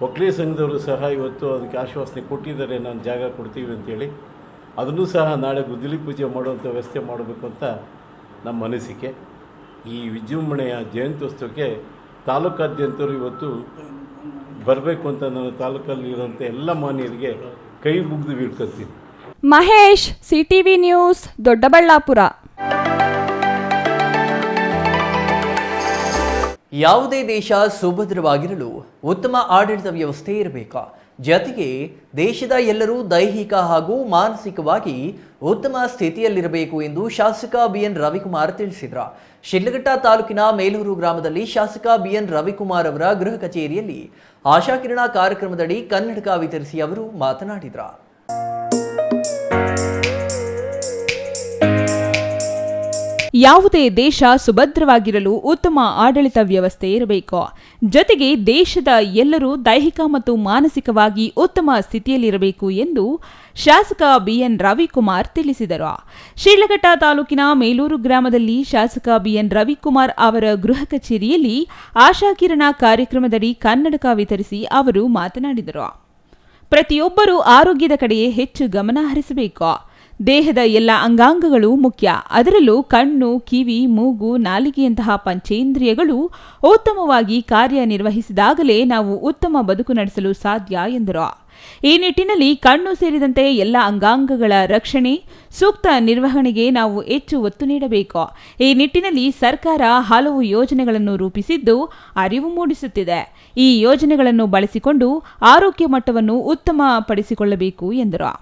ಒಕ್ಕಲಿಗ ಸಂಘದವರು ಸಹ ಇವತ್ತು ಅದಕ್ಕೆ ಆಶ್ವಾಸನೆ ಕೊಟ್ಟಿದ್ದಾರೆ, ನಾನು ಜಾಗ ಕೊಡ್ತೀವಿ ಅಂತೇಳಿ. ಅದನ್ನು ಸಹ ನಾಳೆ ಗುದ್ದಲಿ ಪೂಜೆ ಮಾಡುವಂಥ ವ್ಯವಸ್ಥೆ ಮಾಡಬೇಕು ಅಂತ ನಮ್ಮ ಅನಿಸಿಕೆ. ಈ ವಿಜೃಂಭಣೆಯ ಜಯಂತ್ಯೋತ್ಸವಕ್ಕೆ ತಾಲೂಕಾದ್ಯಂತರು ಇವತ್ತು ಬರಬೇಕು ಅಂತ ನಾನು ತಾಲೂಕಲ್ಲಿರುವಂಥ ಎಲ್ಲ ಮಾನ್ಯರಿಗೆ ಕೈ ಮುಗಿದು ಬೀಳ್ಕೊತೀನಿ. Mahesh, CTV news, Doddaballapur. ಯಾವುದೇ ದೇಶ ಸುಭದ್ರವಾಗಿರಲು ಉತ್ತಮ ಆಡಳಿತ ವ್ಯವಸ್ಥೆ ಇರಬೇಕು. ಜೊತೆಗೆ ದೇಶದ ಎಲ್ಲರೂ ದೈಹಿಕ ಹಾಗೂ ಮಾನಸಿಕವಾಗಿ ಉತ್ತಮ ಸ್ಥಿತಿಯಲ್ಲಿರಬೇಕು ಎಂದು ಶಾಸಕ ಬಿಎನ್ ರವಿಕುಮಾರ್ ತಿಳಿಸಿದರು. ಶಿಡ್ಲಘಟ್ಟ ತಾಲೂಕಿನ ಮೇಲೂರು ಗ್ರಾಮದಲ್ಲಿ ಶಾಸಕ ಬಿಎನ್ ರವಿಕುಮಾರ್ ಅವರ ಗೃಹ ಕಚೇರಿಯಲ್ಲಿ ಆಶಾಕಿರಣ ಕಾರ್ಯಕ್ರಮದಡಿ ಕನ್ನಡಕ ವಿತರಿಸಿ ಅವರು ಮಾತನಾಡಿದರು. ಯಾವುದೇ ದೇಶ ಸುಭದ್ರವಾಗಿರಲು ಉತ್ತಮ ಆಡಳಿತ ವ್ಯವಸ್ಥೆ ಇರಬೇಕು. ಜೊತೆಗೆ ದೇಶದ ಎಲ್ಲರೂ ದೈಹಿಕ ಮತ್ತು ಮಾನಸಿಕವಾಗಿ ಉತ್ತಮ ಸ್ಥಿತಿಯಲ್ಲಿರಬೇಕು ಎಂದು ಶಾಸಕ ಬಿಎನ್ ರವಿಕುಮಾರ್ ತಿಳಿಸಿದರು. ಶಿಡ್ಲಘಟ್ಟ ತಾಲೂಕಿನ ಮೇಲೂರು ಗ್ರಾಮದಲ್ಲಿ ಶಾಸಕ ಬಿಎನ್ ರವಿಕುಮಾರ್ ಅವರ ಗೃಹ ಕಚೇರಿಯಲ್ಲಿ ಆಶಾಕಿರಣ ಕಾರ್ಯಕ್ರಮದಡಿ ಕನ್ನಡಕ ವಿತರಿಸಿ ಅವರು ಮಾತನಾಡಿದರು. ಪ್ರತಿಯೊಬ್ಬರೂ ಆರೋಗ್ಯದ ಕಡೆಯೇ ಹೆಚ್ಚು ಗಮನ ಹರಿಸಬೇಕು. ದೇಹದ ಎಲ್ಲ ಅಂಗಾಂಗಗಳು ಮುಖ್ಯ. ಅದರಲ್ಲೂ ಕಣ್ಣು, ಕಿವಿ, ಮೂಗು, ನಾಲಿಗೆಯಂತಹ ಪಂಚೇಂದ್ರಿಯಗಳು ಉತ್ತಮವಾಗಿ ಕಾರ್ಯನಿರ್ವಹಿಸಿದಾಗಲೇ ನಾವು ಉತ್ತಮ ಬದುಕು ನಡೆಸಲು ಸಾಧ್ಯ ಎಂದರು. ಈ ನಿಟ್ಟಿನಲ್ಲಿ ಕಣ್ಣು ಸೇರಿದಂತೆ ಎಲ್ಲ ಅಂಗಾಂಗಗಳ ರಕ್ಷಣೆ, ಸೂಕ್ತ ನಿರ್ವಹಣೆಗೆ ನಾವು ಹೆಚ್ಚು ಒತ್ತು ನೀಡಬೇಕು. ಈ ನಿಟ್ಟಿನಲ್ಲಿ ಸರ್ಕಾರ ಹಲವು ಯೋಜನೆಗಳನ್ನು ರೂಪಿಸಿದ್ದು ಅರಿವು ಮೂಡಿಸುತ್ತಿದೆ. ಈ ಯೋಜನೆಗಳನ್ನು ಬಳಸಿಕೊಂಡು ಆರೋಗ್ಯ ಮಟ್ಟವನ್ನು ಉತ್ತಮಪಡಿಸಿಕೊಳ್ಳಬೇಕು ಎಂದರು.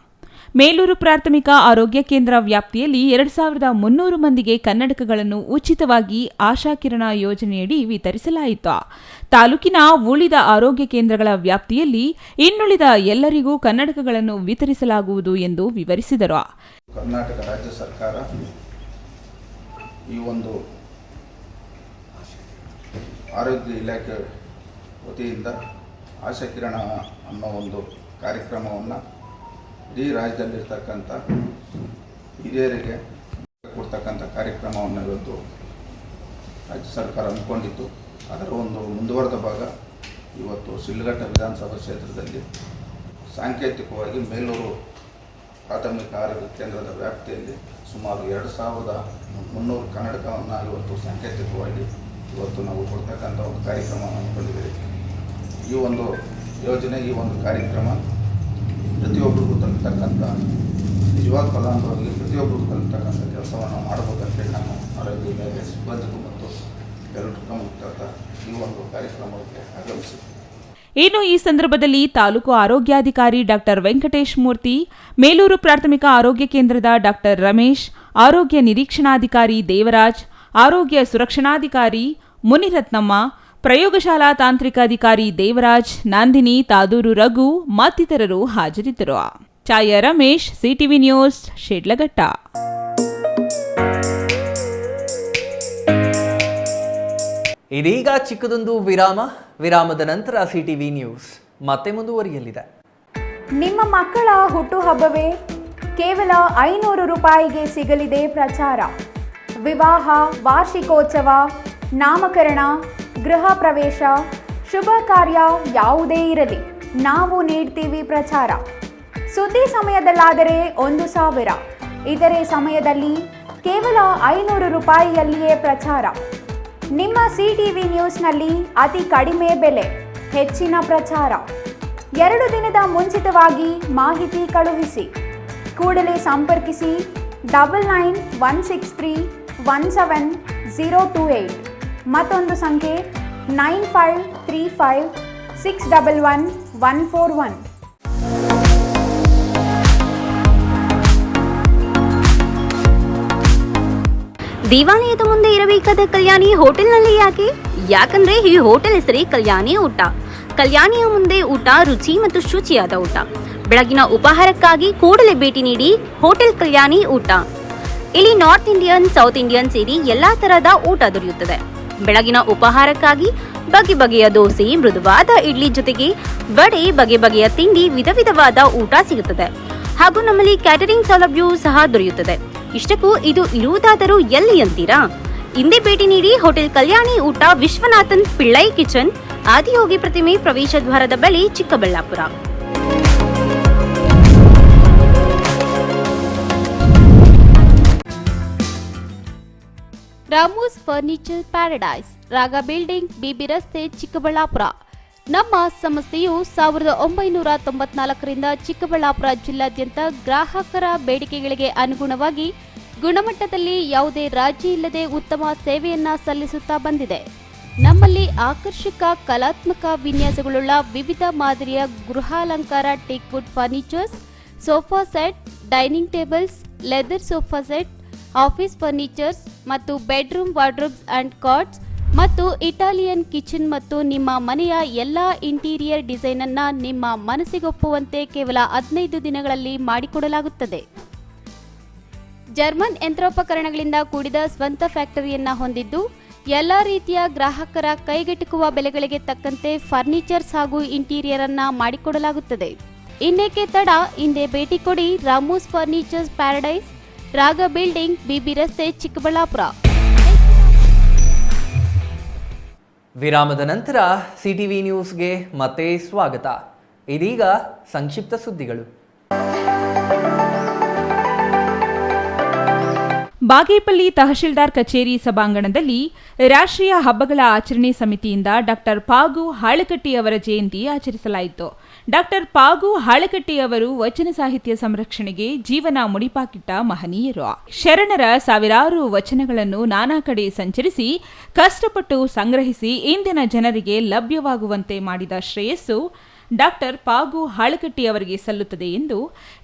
ಮೇಲೂರು ಪ್ರಾಥಮಿಕ ಆರೋಗ್ಯ ಕೇಂದ್ರ ವ್ಯಾಪ್ತಿಯಲ್ಲಿ 2300 ಮಂದಿಗೆ ಕನ್ನಡಕಗಳನ್ನು ಉಚಿತವಾಗಿ ಆಶಾಕಿರಣ ಯೋಜನೆಯಡಿ ವಿತರಿಸಲಾಯಿತು. ತಾಲೂಕಿನ ಉಳಿದ ಆರೋಗ್ಯ ಕೇಂದ್ರಗಳ ವ್ಯಾಪ್ತಿಯಲ್ಲಿ ಇನ್ನುಳಿದ ಎಲ್ಲರಿಗೂ ಕನ್ನಡಕಗಳನ್ನು ವಿತರಿಸಲಾಗುವುದು ಎಂದು ವಿವರಿಸಿದರು. ಕರ್ನಾಟಕ ರಾಜ್ಯ ಸರ್ಕಾರ ಈ ಒಂದು ಆರೋಗ್ಯ ಇಲಾಖೆ ವತಿಯಿಂದ ಆಶಾಕಿರಣ ಅನ್ನೋ ಒಂದು ಕಾರ್ಯಕ್ರಮವನ್ನು ಇಡೀ ರಾಜ್ಯದಲ್ಲಿರ್ತಕ್ಕಂಥ ಹಿರಿಯರಿಗೆ ಕೊಡ್ತಕ್ಕಂಥ ಕಾರ್ಯಕ್ರಮವನ್ನು ಇವತ್ತು ರಾಜ್ಯ ಸರ್ಕಾರ ಹಮ್ಮಿಕೊಂಡಿತ್ತು. ಅದರ ಒಂದು ಮುಂದುವರೆದ ಭಾಗ ಇವತ್ತು ಶಿಡ್ಲಘಟ್ಟ ವಿಧಾನಸಭಾ ಕ್ಷೇತ್ರದಲ್ಲಿ ಸಾಂಕೇತಿಕವಾಗಿ ಮೇಲೂರು ಪ್ರಾಥಮಿಕ ಆರೋಗ್ಯ ಕೇಂದ್ರದ ವ್ಯಾಪ್ತಿಯಲ್ಲಿ ಸುಮಾರು 2300 ಕನ್ನಡಕವನ್ನು ಇವತ್ತು ಸಾಂಕೇತಿಕವಾಗಿ ಇವತ್ತು ನಾವು ಕೊಡ್ತಕ್ಕಂಥ ಒಂದು ಕಾರ್ಯಕ್ರಮವನ್ನು ಹಮ್ಮಿಕೊಂಡಿದ್ದೇವೆ. ಈ ಒಂದು ಯೋಜನೆ, ಈ ಒಂದು ಕಾರ್ಯಕ್ರಮ ಪ್ರತಿಯೊಬ್ಬರಿಗೂ ತಲುಪತಕ್ಕಂಥ ನಿಜವಾದ ಫಲಾನುಭವಿಗಳಿಗೆ ಪ್ರತಿಯೊಬ್ಬರಿಗೂ ತಲುಪತಕ್ಕಂಥ ಕೆಲಸವನ್ನು ಮಾಡಬೇಕಂತೇಳಿ ನಾನು ಆರೋಗ್ಯ ಇಲಾಖೆ ಸಿಬ್ಬಂದಿಗೂ ಮತ್ತು ಎಲ್ಲರಿಗೂ ಮುಕ್ತ ಈ ಒಂದು ಕಾರ್ಯಕ್ರಮಕ್ಕೆ ಆಗಮಿಸಿ. ಇನ್ನು ಈ ಸಂದರ್ಭದಲ್ಲಿ ತಾಲೂಕು ಆರೋಗ್ಯಾಧಿಕಾರಿ ಡಾಕ್ಟರ್ ವೆಂಕಟೇಶ್ ಮೂರ್ತಿ, ಮೇಲೂರು ಪ್ರಾಥಮಿಕ ಆರೋಗ್ಯ ಕೇಂದ್ರದ ಡಾಕ್ಟರ್ ರಮೇಶ್, ಆರೋಗ್ಯ ನಿರೀಕ್ಷಣಾಧಿಕಾರಿ ದೇವರಾಜ್, ಆರೋಗ್ಯ ಸುರಕ್ಷಣಾಧಿಕಾರಿ ಮುನಿರತ್ನಮ್ಮ, ಪ್ರಯೋಗಶಾಲಾ ತಾಂತ್ರಿಕಾಧಿಕಾರಿ ದೇವರಾಜ್, ನಂದಿನಿ, ತಾದೂರು ರಘು ಮತ್ತಿತರರು ಹಾಜರಿದ್ದರು. ಛಾಯಾ ರಮೇಶ್, ಸಿಟಿವಿ ನ್ಯೂಸ್, ಶಿಡ್ಲಘಟ್ಟ. ಇದೀಗ ಚಿಕ್ಕದೊಂದು ವಿರಾಮದ ನಂತರ ಸಿಟಿವಿ ನ್ಯೂಸ್ ಮತ್ತೆ ಮುಂದುವರಿಯಲಿದೆ. ನಿಮ್ಮ ಮಕ್ಕಳ ಹುಟ್ಟುಹಬ್ಬವೇ ಕೇವಲ 500 ರೂಪಾಯಿಗೆ ಸಿಗಲಿದೆ ಪ್ರಚಾರ. ವಿವಾಹ, ವಾರ್ಷಿಕೋತ್ಸವ, ನಾಮಕರಣ, ಗೃಹ ಪ್ರವೇಶ, ಶುಭ ಕಾರ್ಯ ಯಾವುದೇ ಇರಲಿ, ನಾವು ನೀಡ್ತೀವಿ ಪ್ರಚಾರ. ಸುದ್ದಿ ಸಮಯದಲ್ಲಾದರೆ 1000, ಇತರೆ ಸಮಯದಲ್ಲಿ ಕೇವಲ 500 ರೂಪಾಯಿಯಲ್ಲಿಯೇ ಪ್ರಚಾರ. ನಿಮ್ಮ ಸಿಟಿವಿ ನ್ಯೂಸ್ನಲ್ಲಿ ಅತಿ ಕಡಿಮೆ ಬೆಲೆ, ಹೆಚ್ಚಿನ ಪ್ರಚಾರ. 2 ದಿನದ ಮುಂಚಿತವಾಗಿ ಮಾಹಿತಿ ಕಳುಹಿಸಿ. ಕೂಡಲೇ ಸಂಪರ್ಕಿಸಿ 9916317028. ಮತ್ತೊಂದು ಸಂಖ್ಯೆ 9535611141. ದೇವಾಲಯದ ಮುಂದೆ ಇರಬೇಕಾದ ಕಲ್ಯಾಣಿ ಹೋಟೆಲ್ನಲ್ಲಿ ಯಾಕೆ? ಯಾಕಂದ್ರೆ ಈ ಹೋಟೆಲ್ ಹೆಸರೇ ಕಲ್ಯಾಣಿ ಊಟ. ಕಲ್ಯಾಣಿಯ ಮುಂದೆ ಊಟ ರುಚಿ ಮತ್ತು ಶುಚಿಯಾದ ಊಟ. ಬೆಳಗಿನ ಉಪಹಾರಕ್ಕಾಗಿ ಕೂಡಲೇ ಭೇಟಿ ನೀಡಿ ಹೋಟೆಲ್ ಕಲ್ಯಾಣಿ ಊಟ. ಇಲ್ಲಿ ನಾರ್ತ್ ಇಂಡಿಯನ್, ಸೌತ್ ಇಂಡಿಯನ್ ಸೇರಿ ಎಲ್ಲಾ ತರಹದ ಊಟ ದೊರೆಯುತ್ತದೆ. ಬೆಳಗಿನ ಉಪಹಾರಕ್ಕಾಗಿ ಬಗೆ ಬಗೆಯ ದೋಸೆ, ಮೃದುವಾದ ಇಡ್ಲಿ ಜೊತೆಗೆ ವಡೆ, ಬಗೆ ಬಗೆಯ ತಿಂಡಿ, ವಿಧ ವಿಧವಾದ ಊಟ ಸಿಗುತ್ತದೆ. ಹಾಗೂ ನಮ್ಮಲ್ಲಿ ಕ್ಯಾಟರಿಂಗ್ ಸೌಲಭ್ಯವೂ ಸಹ ದೊರೆಯುತ್ತದೆ. ಇಷ್ಟಕ್ಕೂ ಇದು ಇರುವುದಾದರೂ ಎಲ್ಲಿ ಅಂತೀರಾ? ಹಿಂದೆ ಭೇಟಿ ನೀಡಿ ಹೋಟೆಲ್ ಕಲ್ಯಾಣಿ ಊಟ, ವಿಶ್ವನಾಥನ್ ಪಿಳ್ಳೈ ಕಿಚನ್, ಆದಿಯೋಗಿ ಪ್ರತಿಮೆ, ಪ್ರವೇಶ ದ್ವಾರದ ಬಳಿ, ಚಿಕ್ಕಬಳ್ಳಾಪುರ. ರಾಮೂಸ್ ಫರ್ನಿಚರ್ ಪ್ಯಾರಡೈಸ್, ರಾಗ ಬಿಲ್ಡಿಂಗ್, ಬಿಬಿ ರಸ್ತೆ, ಚಿಕ್ಕಬಳ್ಳಾಪುರ. ನಮ್ಮ ಸಂಸ್ಥೆಯು 1994ರಿಂದ ಚಿಕ್ಕಬಳ್ಳಾಪುರ ಜಿಲ್ಲಾದ್ಯಂತ ಗ್ರಾಹಕರ ಬೇಡಿಕೆಗಳಿಗೆ ಅನುಗುಣವಾಗಿ ಗುಣಮಟ್ಟದಲ್ಲಿ ಯಾವುದೇ ರಾಜಿ ಇಲ್ಲದೆ ಉತ್ತಮ ಸೇವೆಯನ್ನ ಸಲ್ಲಿಸುತ್ತಾ ಬಂದಿದೆ. ನಮ್ಮಲ್ಲಿ ಆಕರ್ಷಕ ಕಲಾತ್ಮಕ ವಿನ್ಯಾಸಗಳುಳ್ಳ ವಿವಿಧ ಮಾದರಿಯ ಗೃಹಾಲಂಕಾರ teak wood furnitures, sofa set, dining tables, leather sofa set, office furnitures ಮತ್ತು ಬೆಡ್ರೂಮ್ ವಾರ್ಡ್ರೋಬ್ಸ್ ಅಂಡ್ ಕಾಟ್ಸ್ ಮತ್ತು ಇಟಾಲಿಯನ್ ಕಿಚನ್ ಮತ್ತು ನಿಮ್ಮ ಮನೆಯ ಎಲ್ಲ ಇಂಟೀರಿಯರ್ ಡಿಸೈನ್ ಅನ್ನ ನಿಮ್ಮ ಮನಸ್ಸಿಗೊಪ್ಪುವಂತೆ ಕೇವಲ 15 ದಿನಗಳಲ್ಲಿ ಮಾಡಿಕೊಡಲಾಗುತ್ತದೆ. ಜರ್ಮನ್ ಯಂತ್ರೋಪಕರಣಗಳಿಂದ ಕೂಡಿದ ಸ್ವಂತ ಫ್ಯಾಕ್ಟರಿಯನ್ನ ಹೊಂದಿದ್ದು ಎಲ್ಲ ರೀತಿಯ ಗ್ರಾಹಕರ ಕೈಗೆಟುಕುವ ಬೆಲೆಗಳಿಗೆ ತಕ್ಕಂತೆ ಫರ್ನಿಚರ್ಸ್ ಹಾಗೂ ಇಂಟೀರಿಯರ್ ಅನ್ನ ಮಾಡಿಕೊಡಲಾಗುತ್ತದೆ. ಇನ್ನೇಕೆ ತಡ, ಹಿಂದೆ ಭೇಟಿ ಕೊಡಿ. ರಾಮೂಸ್ ಫರ್ನಿಚರ್ಸ್ ಪ್ಯಾರಡೈಸ್, ರಾಗ ಬಿಲ್ಡಿಂಗ್, ಬಿಬಿ ರಸ್ತೆ, ಚಿಕ್ಕಬಳ್ಳಾಪುರ. ವಿರಾಮದ ನಂತರ ಸಿಟಿವಿ ನ್ಯೂಸ್ಗೆ ಮತ್ತೆ ಸ್ವಾಗತ. ಇದೀಗ ಸಂಕ್ಷಿಪ್ತ ಸುದ್ದಿಗಳು. ಬಾಗೇಪಲ್ಲಿ ತಹಶೀಲ್ದಾರ್ ಕಚೇರಿ ಸಭಾಂಗಣದಲ್ಲಿ ರಾಷ್ಟ್ರೀಯ ಹಬ್ಬಗಳ ಆಚರಣೆ ಸಮಿತಿಯಿಂದ ಡಾಕ್ಟರ್ ಪಾಗು ಹಾಳಕಟ್ಟಿ ಅವರ ಜಯಂತಿ ಆಚರಿಸಲಾಯಿತು. ಡಾಕ್ಟರ್ ಪಾಗು ಹಾಳಕಟ್ಟಿ ಅವರು ವಚನ ಸಾಹಿತ್ಯ ಸಂರಕ್ಷಣೆಗೆ ಜೀವನ ಮುಡಿಪಾಕಿಟ್ಟ ಮಹನೀಯರು. ಶರಣರ ಸಾವಿರಾರು ವಚನಗಳನ್ನು ನಾನಾ ಕಡೆ ಸಂಚರಿಸಿ ಕಷ್ಟಪಟ್ಟು ಸಂಗ್ರಹಿಸಿ ಇಂದಿನ ಜನರಿಗೆ ಲಭ್ಯವಾಗುವಂತೆ ಮಾಡಿದ ಶ್ರೇಯಸ್ಸು ಡಾಕ್ಟರ್ ಪಾಗು ಹಾಳಕಟ್ಟಿ ಅವರಿಗೆ ಸಲ್ಲುತ್ತದೆ ಎಂದು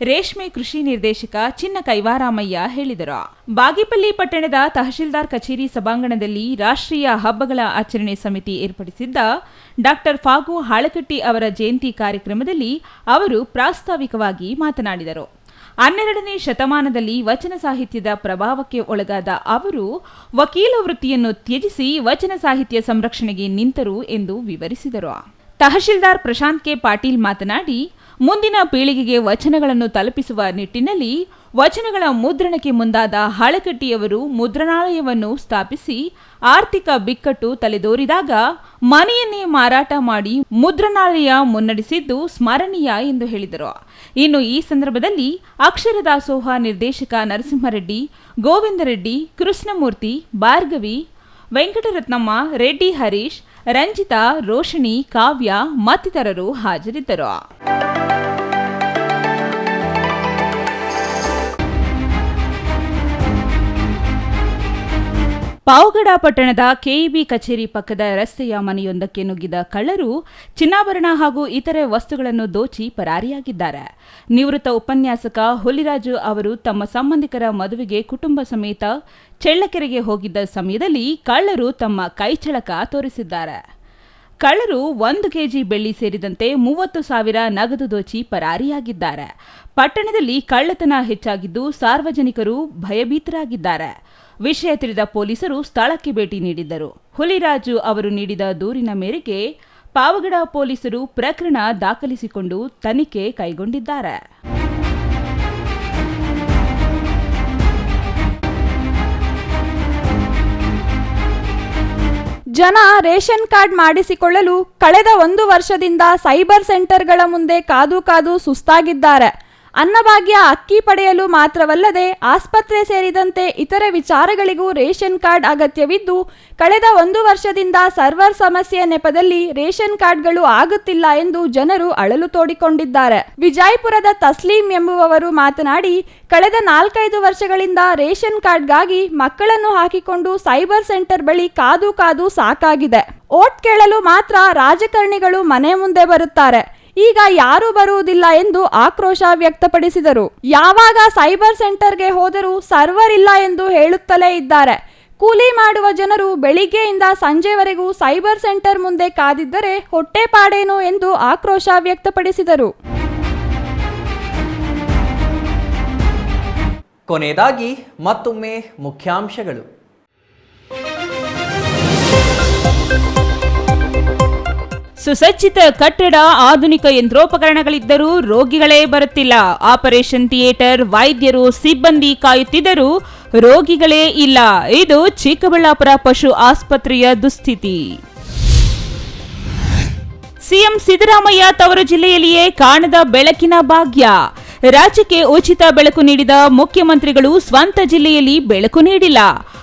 ರೇಷ್ಮೆ ಕೃಷಿ ನಿರ್ದೇಶಕ ಚಿನ್ನ ಕೈವಾರಾಮಯ್ಯ ಹೇಳಿದರು. ಬಾಗೇಪಲ್ಲಿ ಪಟ್ಟಣದ ತಹಶೀಲ್ದಾರ್ ಕಚೇರಿ ಸಭಾಂಗಣದಲ್ಲಿ ರಾಷ್ಟ್ರೀಯ ಹಬ್ಬಗಳ ಆಚರಣೆ ಸಮಿತಿ ಏರ್ಪಡಿಸಿದ್ದ ಡಾಕ್ಟರ್ ಪಾಗು ಹಾಳಕಟ್ಟಿ ಅವರ ಜಯಂತಿ ಕಾರ್ಯಕ್ರಮದಲ್ಲಿ ಅವರು ಪ್ರಾಸ್ತಾವಿಕವಾಗಿ ಮಾತನಾಡಿದರು. 12ನೇ ಶತಮಾನದಲ್ಲಿ ವಚನ ಸಾಹಿತ್ಯದ ಪ್ರಭಾವಕ್ಕೆ ಒಳಗಾದ ಅವರು ವಕೀಲ ವೃತ್ತಿಯನ್ನು ತ್ಯಜಿಸಿ ವಚನ ಸಾಹಿತ್ಯ ಸಂರಕ್ಷಣೆಗೆ ನಿಂತರು ಎಂದು ವಿವರಿಸಿದರು. ತಹಶೀಲ್ದಾರ್ ಪ್ರಶಾಂತ್ ಕೆ ಪಾಟೀಲ್ ಮಾತನಾಡಿ, ಮುಂದಿನ ಪೀಳಿಗೆಗೆ ವಚನಗಳನ್ನು ತಲುಪಿಸುವ ನಿಟ್ಟಿನಲ್ಲಿ ವಚನಗಳ ಮುದ್ರಣಕ್ಕೆ ಮುಂದಾದ ಹಾಳಕಟ್ಟಿಯವರು ಮುದ್ರಣಾಲಯವನ್ನು ಸ್ಥಾಪಿಸಿ ಆರ್ಥಿಕ ಬಿಕ್ಕಟ್ಟು ತಲೆದೋರಿದಾಗ ಮನೆಯನ್ನೇ ಮಾರಾಟ ಮಾಡಿ ಮುದ್ರಣಾಲಯ ಮುನ್ನಡೆಸಿದ್ದು ಸ್ಮರಣೀಯ ಎಂದು ಹೇಳಿದರು. ಇನ್ನು ಈ ಸಂದರ್ಭದಲ್ಲಿ ಅಕ್ಷರ ದಾಸೋಹ ನಿರ್ದೇಶಕ ನರಸಿಂಹರೆಡ್ಡಿ, ಗೋವಿಂದರೆಡ್ಡಿ, ಕೃಷ್ಣಮೂರ್ತಿ, ಭಾರ್ಗವಿ, ವೆಂಕಟರತ್ನಮ್ಮ, ರೆಡ್ಡಿ ಹರೀಶ್, ರಂಜಿತಾ, ರೋಷಿಣಿ, ಕಾವ್ಯ ಮತ್ತಿತರರು ಹಾಜರಿದ್ದರು. ಪಾವಗಡ ಪಟ್ಟಣದ ಕೆಇಬಿ ಕಚೇರಿ ಪಕ್ಕದ ರಸ್ತೆಯ ಮನೆಯೊಂದಕ್ಕೆ ನುಗ್ಗಿದ ಕಳ್ಳರು ಚಿನ್ನಾಭರಣ ಹಾಗೂ ಇತರೆ ವಸ್ತುಗಳನ್ನು ದೋಚಿ ಪರಾರಿಯಾಗಿದ್ದಾರೆ. ನಿವೃತ್ತ ಉಪನ್ಯಾಸಕ ಹುಲಿರಾಜು ಅವರು ತಮ್ಮ ಸಂಬಂಧಿಕರ ಮದುವೆಗೆ ಕುಟುಂಬ ಸಮೇತ ಚೆಳ್ಳಕೆರೆಗೆ ಹೋಗಿದ್ದ ಸಮಯದಲ್ಲಿ ಕಳ್ಳರು ತಮ್ಮ ಕೈಚಳಕ ತೋರಿಸಿದ್ದಾರೆ. ಕಳ್ಳರು 1 ಕೆಜಿ ಬೆಳ್ಳಿ ಸೇರಿದಂತೆ 30,000 ನಗದು ದೋಚಿ ಪರಾರಿಯಾಗಿದ್ದಾರೆ. ಪಟ್ಟಣದಲ್ಲಿ ಕಳ್ಳತನ ಹೆಚ್ಚಾಗಿದ್ದು ಸಾರ್ವಜನಿಕರು ಭಯಭೀತರಾಗಿದ್ದಾರೆ. ವಿಷಯ ತಿಳಿದ ಪೊಲೀಸರು ಸ್ಥಳಕ್ಕೆ ಭೇಟಿ ನೀಡಿದ್ದರು. ಹುಲಿರಾಜು ಅವರು ನೀಡಿದ ದೂರಿನ ಮೇರೆಗೆ ಪಾವಗಡ ಪೊಲೀಸರು ಪ್ರಕರಣ ದಾಖಲಿಸಿಕೊಂಡು ತನಿಖೆ ಕೈಗೊಂಡಿದ್ದಾರೆ. ಜನ ರೇಷನ್ ಕಾರ್ಡ್ ಮಾಡಿಸಿಕೊಳ್ಳಲು ಕಳೆದ 1 ವರ್ಷದಿಂದ ಸೈಬರ್ ಸೆಂಟರ್ಗಳ ಮುಂದೆ ಕಾದು ಸುಸ್ತಾಗಿದ್ದಾರೆ. ಅನ್ನಭಾಗ್ಯ ಅಕ್ಕಿ ಪಡೆಯಲು ಮಾತ್ರವಲ್ಲದೆ ಆಸ್ಪತ್ರೆ ಸೇರಿದಂತೆ ಇತರೆ ವಿಚಾರಗಳಿಗೂ ರೇಷನ್ ಕಾರ್ಡ್ ಅಗತ್ಯವಿದ್ದು ಕಳೆದ 1 ವರ್ಷದಿಂದ ಸರ್ವರ್ ಸಮಸ್ಯೆ ನೆಪದಲ್ಲಿ ರೇಷನ್ ಕಾರ್ಡ್ಗಳು ಆಗುತ್ತಿಲ್ಲ ಎಂದು ಜನರು ಅಳಲು ತೋಡಿಕೊಂಡಿದ್ದಾರೆ. ವಿಜಯಪುರದ ತಸ್ಲೀಂ ಎಂಬುವವರು ಮಾತನಾಡಿ, ಕಳೆದ 4-5 ವರ್ಷಗಳಿಂದ ರೇಷನ್ ಕಾರ್ಡ್ಗಾಗಿ ಮಕ್ಕಳನ್ನು ಹಾಕಿಕೊಂಡು ಸೈಬರ್ ಸೆಂಟರ್ ಬಳಿ ಕಾದು ಸಾಕಾಗಿದೆ. ಓಟ್ ಕೇಳಲು ಮಾತ್ರ ರಾಜಕಾರಣಿಗಳು ಮನೆ ಮುಂದೆ ಬರುತ್ತಾರೆ. ಈಗ ಯಾರೂ ಬರುವುದಿಲ್ಲ ಎಂದು ಆಕ್ರೋಶ ವ್ಯಕ್ತಪಡಿಸಿದರು. ಯಾವಾಗ ಸೈಬರ್ ಸೆಂಟರ್ಗೆ ಹೋದರೂ ಸರ್ವರ್ ಇಲ್ಲ ಎಂದು ಹೇಳುತ್ತಲೇ ಇದ್ದಾರೆ. ಕೂಲಿ ಮಾಡುವ ಜನರು ಬೆಳಿಗ್ಗೆಯಿಂದ ಸಂಜೆವರೆಗೂ ಸೈಬರ್ ಸೆಂಟರ್ ಮುಂದೆ ಕಾದಿದ್ದರೆ ಹೊಟ್ಟೆಪಾಡೇನು ಎಂದು ಆಕ್ರೋಶ ವ್ಯಕ್ತಪಡಿಸಿದರು. ಕೊನೆಯದಾಗಿ ಮತ್ತೊಮ್ಮೆ ಮುಖ್ಯಾಂಶಗಳು. ಸುಸಜ್ಜಿತ ಕಟ್ಟಡ, ಆಧುನಿಕ ಯಂತ್ರೋಪಕರಣಗಳಿದ್ದರೂ ರೋಗಿಗಳೇ ಬರುತ್ತಿಲ್ಲ. ಆಪರೇಷನ್ ಥಿಯೇಟರ್, ವೈದ್ಯರು, ಸಿಬ್ಬಂದಿ ಕಾಯುತ್ತಿದ್ದರೂ ರೋಗಿಗಳೇ ಇಲ್ಲ. ಇದು ಚಿಕ್ಕಬಳ್ಳಾಪುರ ಪಶು ಆಸ್ಪತ್ರೆಯ ದುಸ್ಥಿತಿ. ಸಿಎಂ ಸಿದ್ದರಾಮಯ್ಯ ತವರು ಜಿಲ್ಲೆಯಲ್ಲಿಯೇ ಕಾಣದ ಬೆಳಕಿನ ಭಾಗ್ಯ. ರಾಜ್ಯಕ್ಕೆ ಉಚಿತ ಬೆಳಕು ನೀಡಿದ ಮುಖ್ಯಮಂತ್ರಿಗಳು ಸ್ವಂತ ಜಿಲ್ಲೆಯಲ್ಲಿ ಬೆಳಕು ನೀಡಿಲ್ಲ.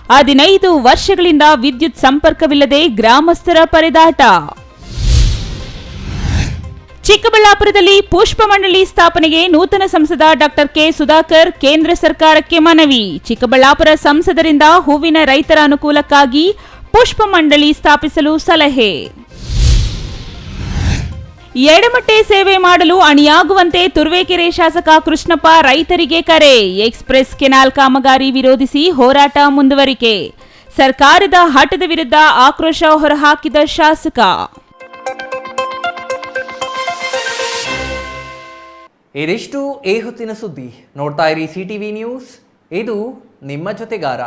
15 ವರ್ಷಗಳಿಂದ ವಿದ್ಯುತ್ ಸಂಪರ್ಕವಿಲ್ಲದೆ ಗ್ರಾಮಸ್ಥರ ಪರದಾಟ. ಚಿಕ್ಕಬಳ್ಳಾಪುರದಲ್ಲಿ ಪುಷ್ಪ ಮಂಡಳಿ ಸ್ಥಾಪನೆಗೆ ನೂತನ ಸಂಸದ ಡಾಕ್ಟರ್ ಕೆ ಸುಧಾಕರ್ ಕೇಂದ್ರ ಸರ್ಕಾರಕ್ಕೆ ಮನವಿ. ಚಿಕ್ಕಬಳ್ಳಾಪುರ ಸಂಸದರಿಂದ ಹೂವಿನ ರೈತರ ಅನುಕೂಲಕ್ಕಾಗಿ ಪುಷ್ಪ ಮಂಡಳಿ ಸ್ಥಾಪಿಸಲು ಸಲಹೆ. ಎಡಮಟ್ಟೆ ಸೇವೆ ಮಾಡಲು ಅಣಿಯಾಗುವಂತೆ ತುರುವೇಕೆರೆ ಶಾಸಕ ಕೃಷ್ಣಪ್ಪ ರೈತರಿಗೆ ಕರೆ. ಎಕ್ಸ್‌ಪ್ರೆಸ್ ಕೆನಾಲ್ ಕಾಮಗಾರಿ ವಿರೋಧಿಸಿ ಹೋರಾಟ ಮುಂದುವರಿಕೆ. ಸರ್ಕಾರದ ಹಠದ ವಿರುದ್ಧ ಆಕ್ರೋಶ ಹೊರಹಾಕಿದ ಶಾಸಕ. ಇದಿಷ್ಟು ಈ ಹೊತ್ತಿನ ಸುದ್ದಿ. ನೋಡ್ತಾ ಇರಿ ಸಿಟಿವಿ ನ್ಯೂಸ್, ಇದು ನಿಮ್ಮ ಜೊತೆಗಾರ.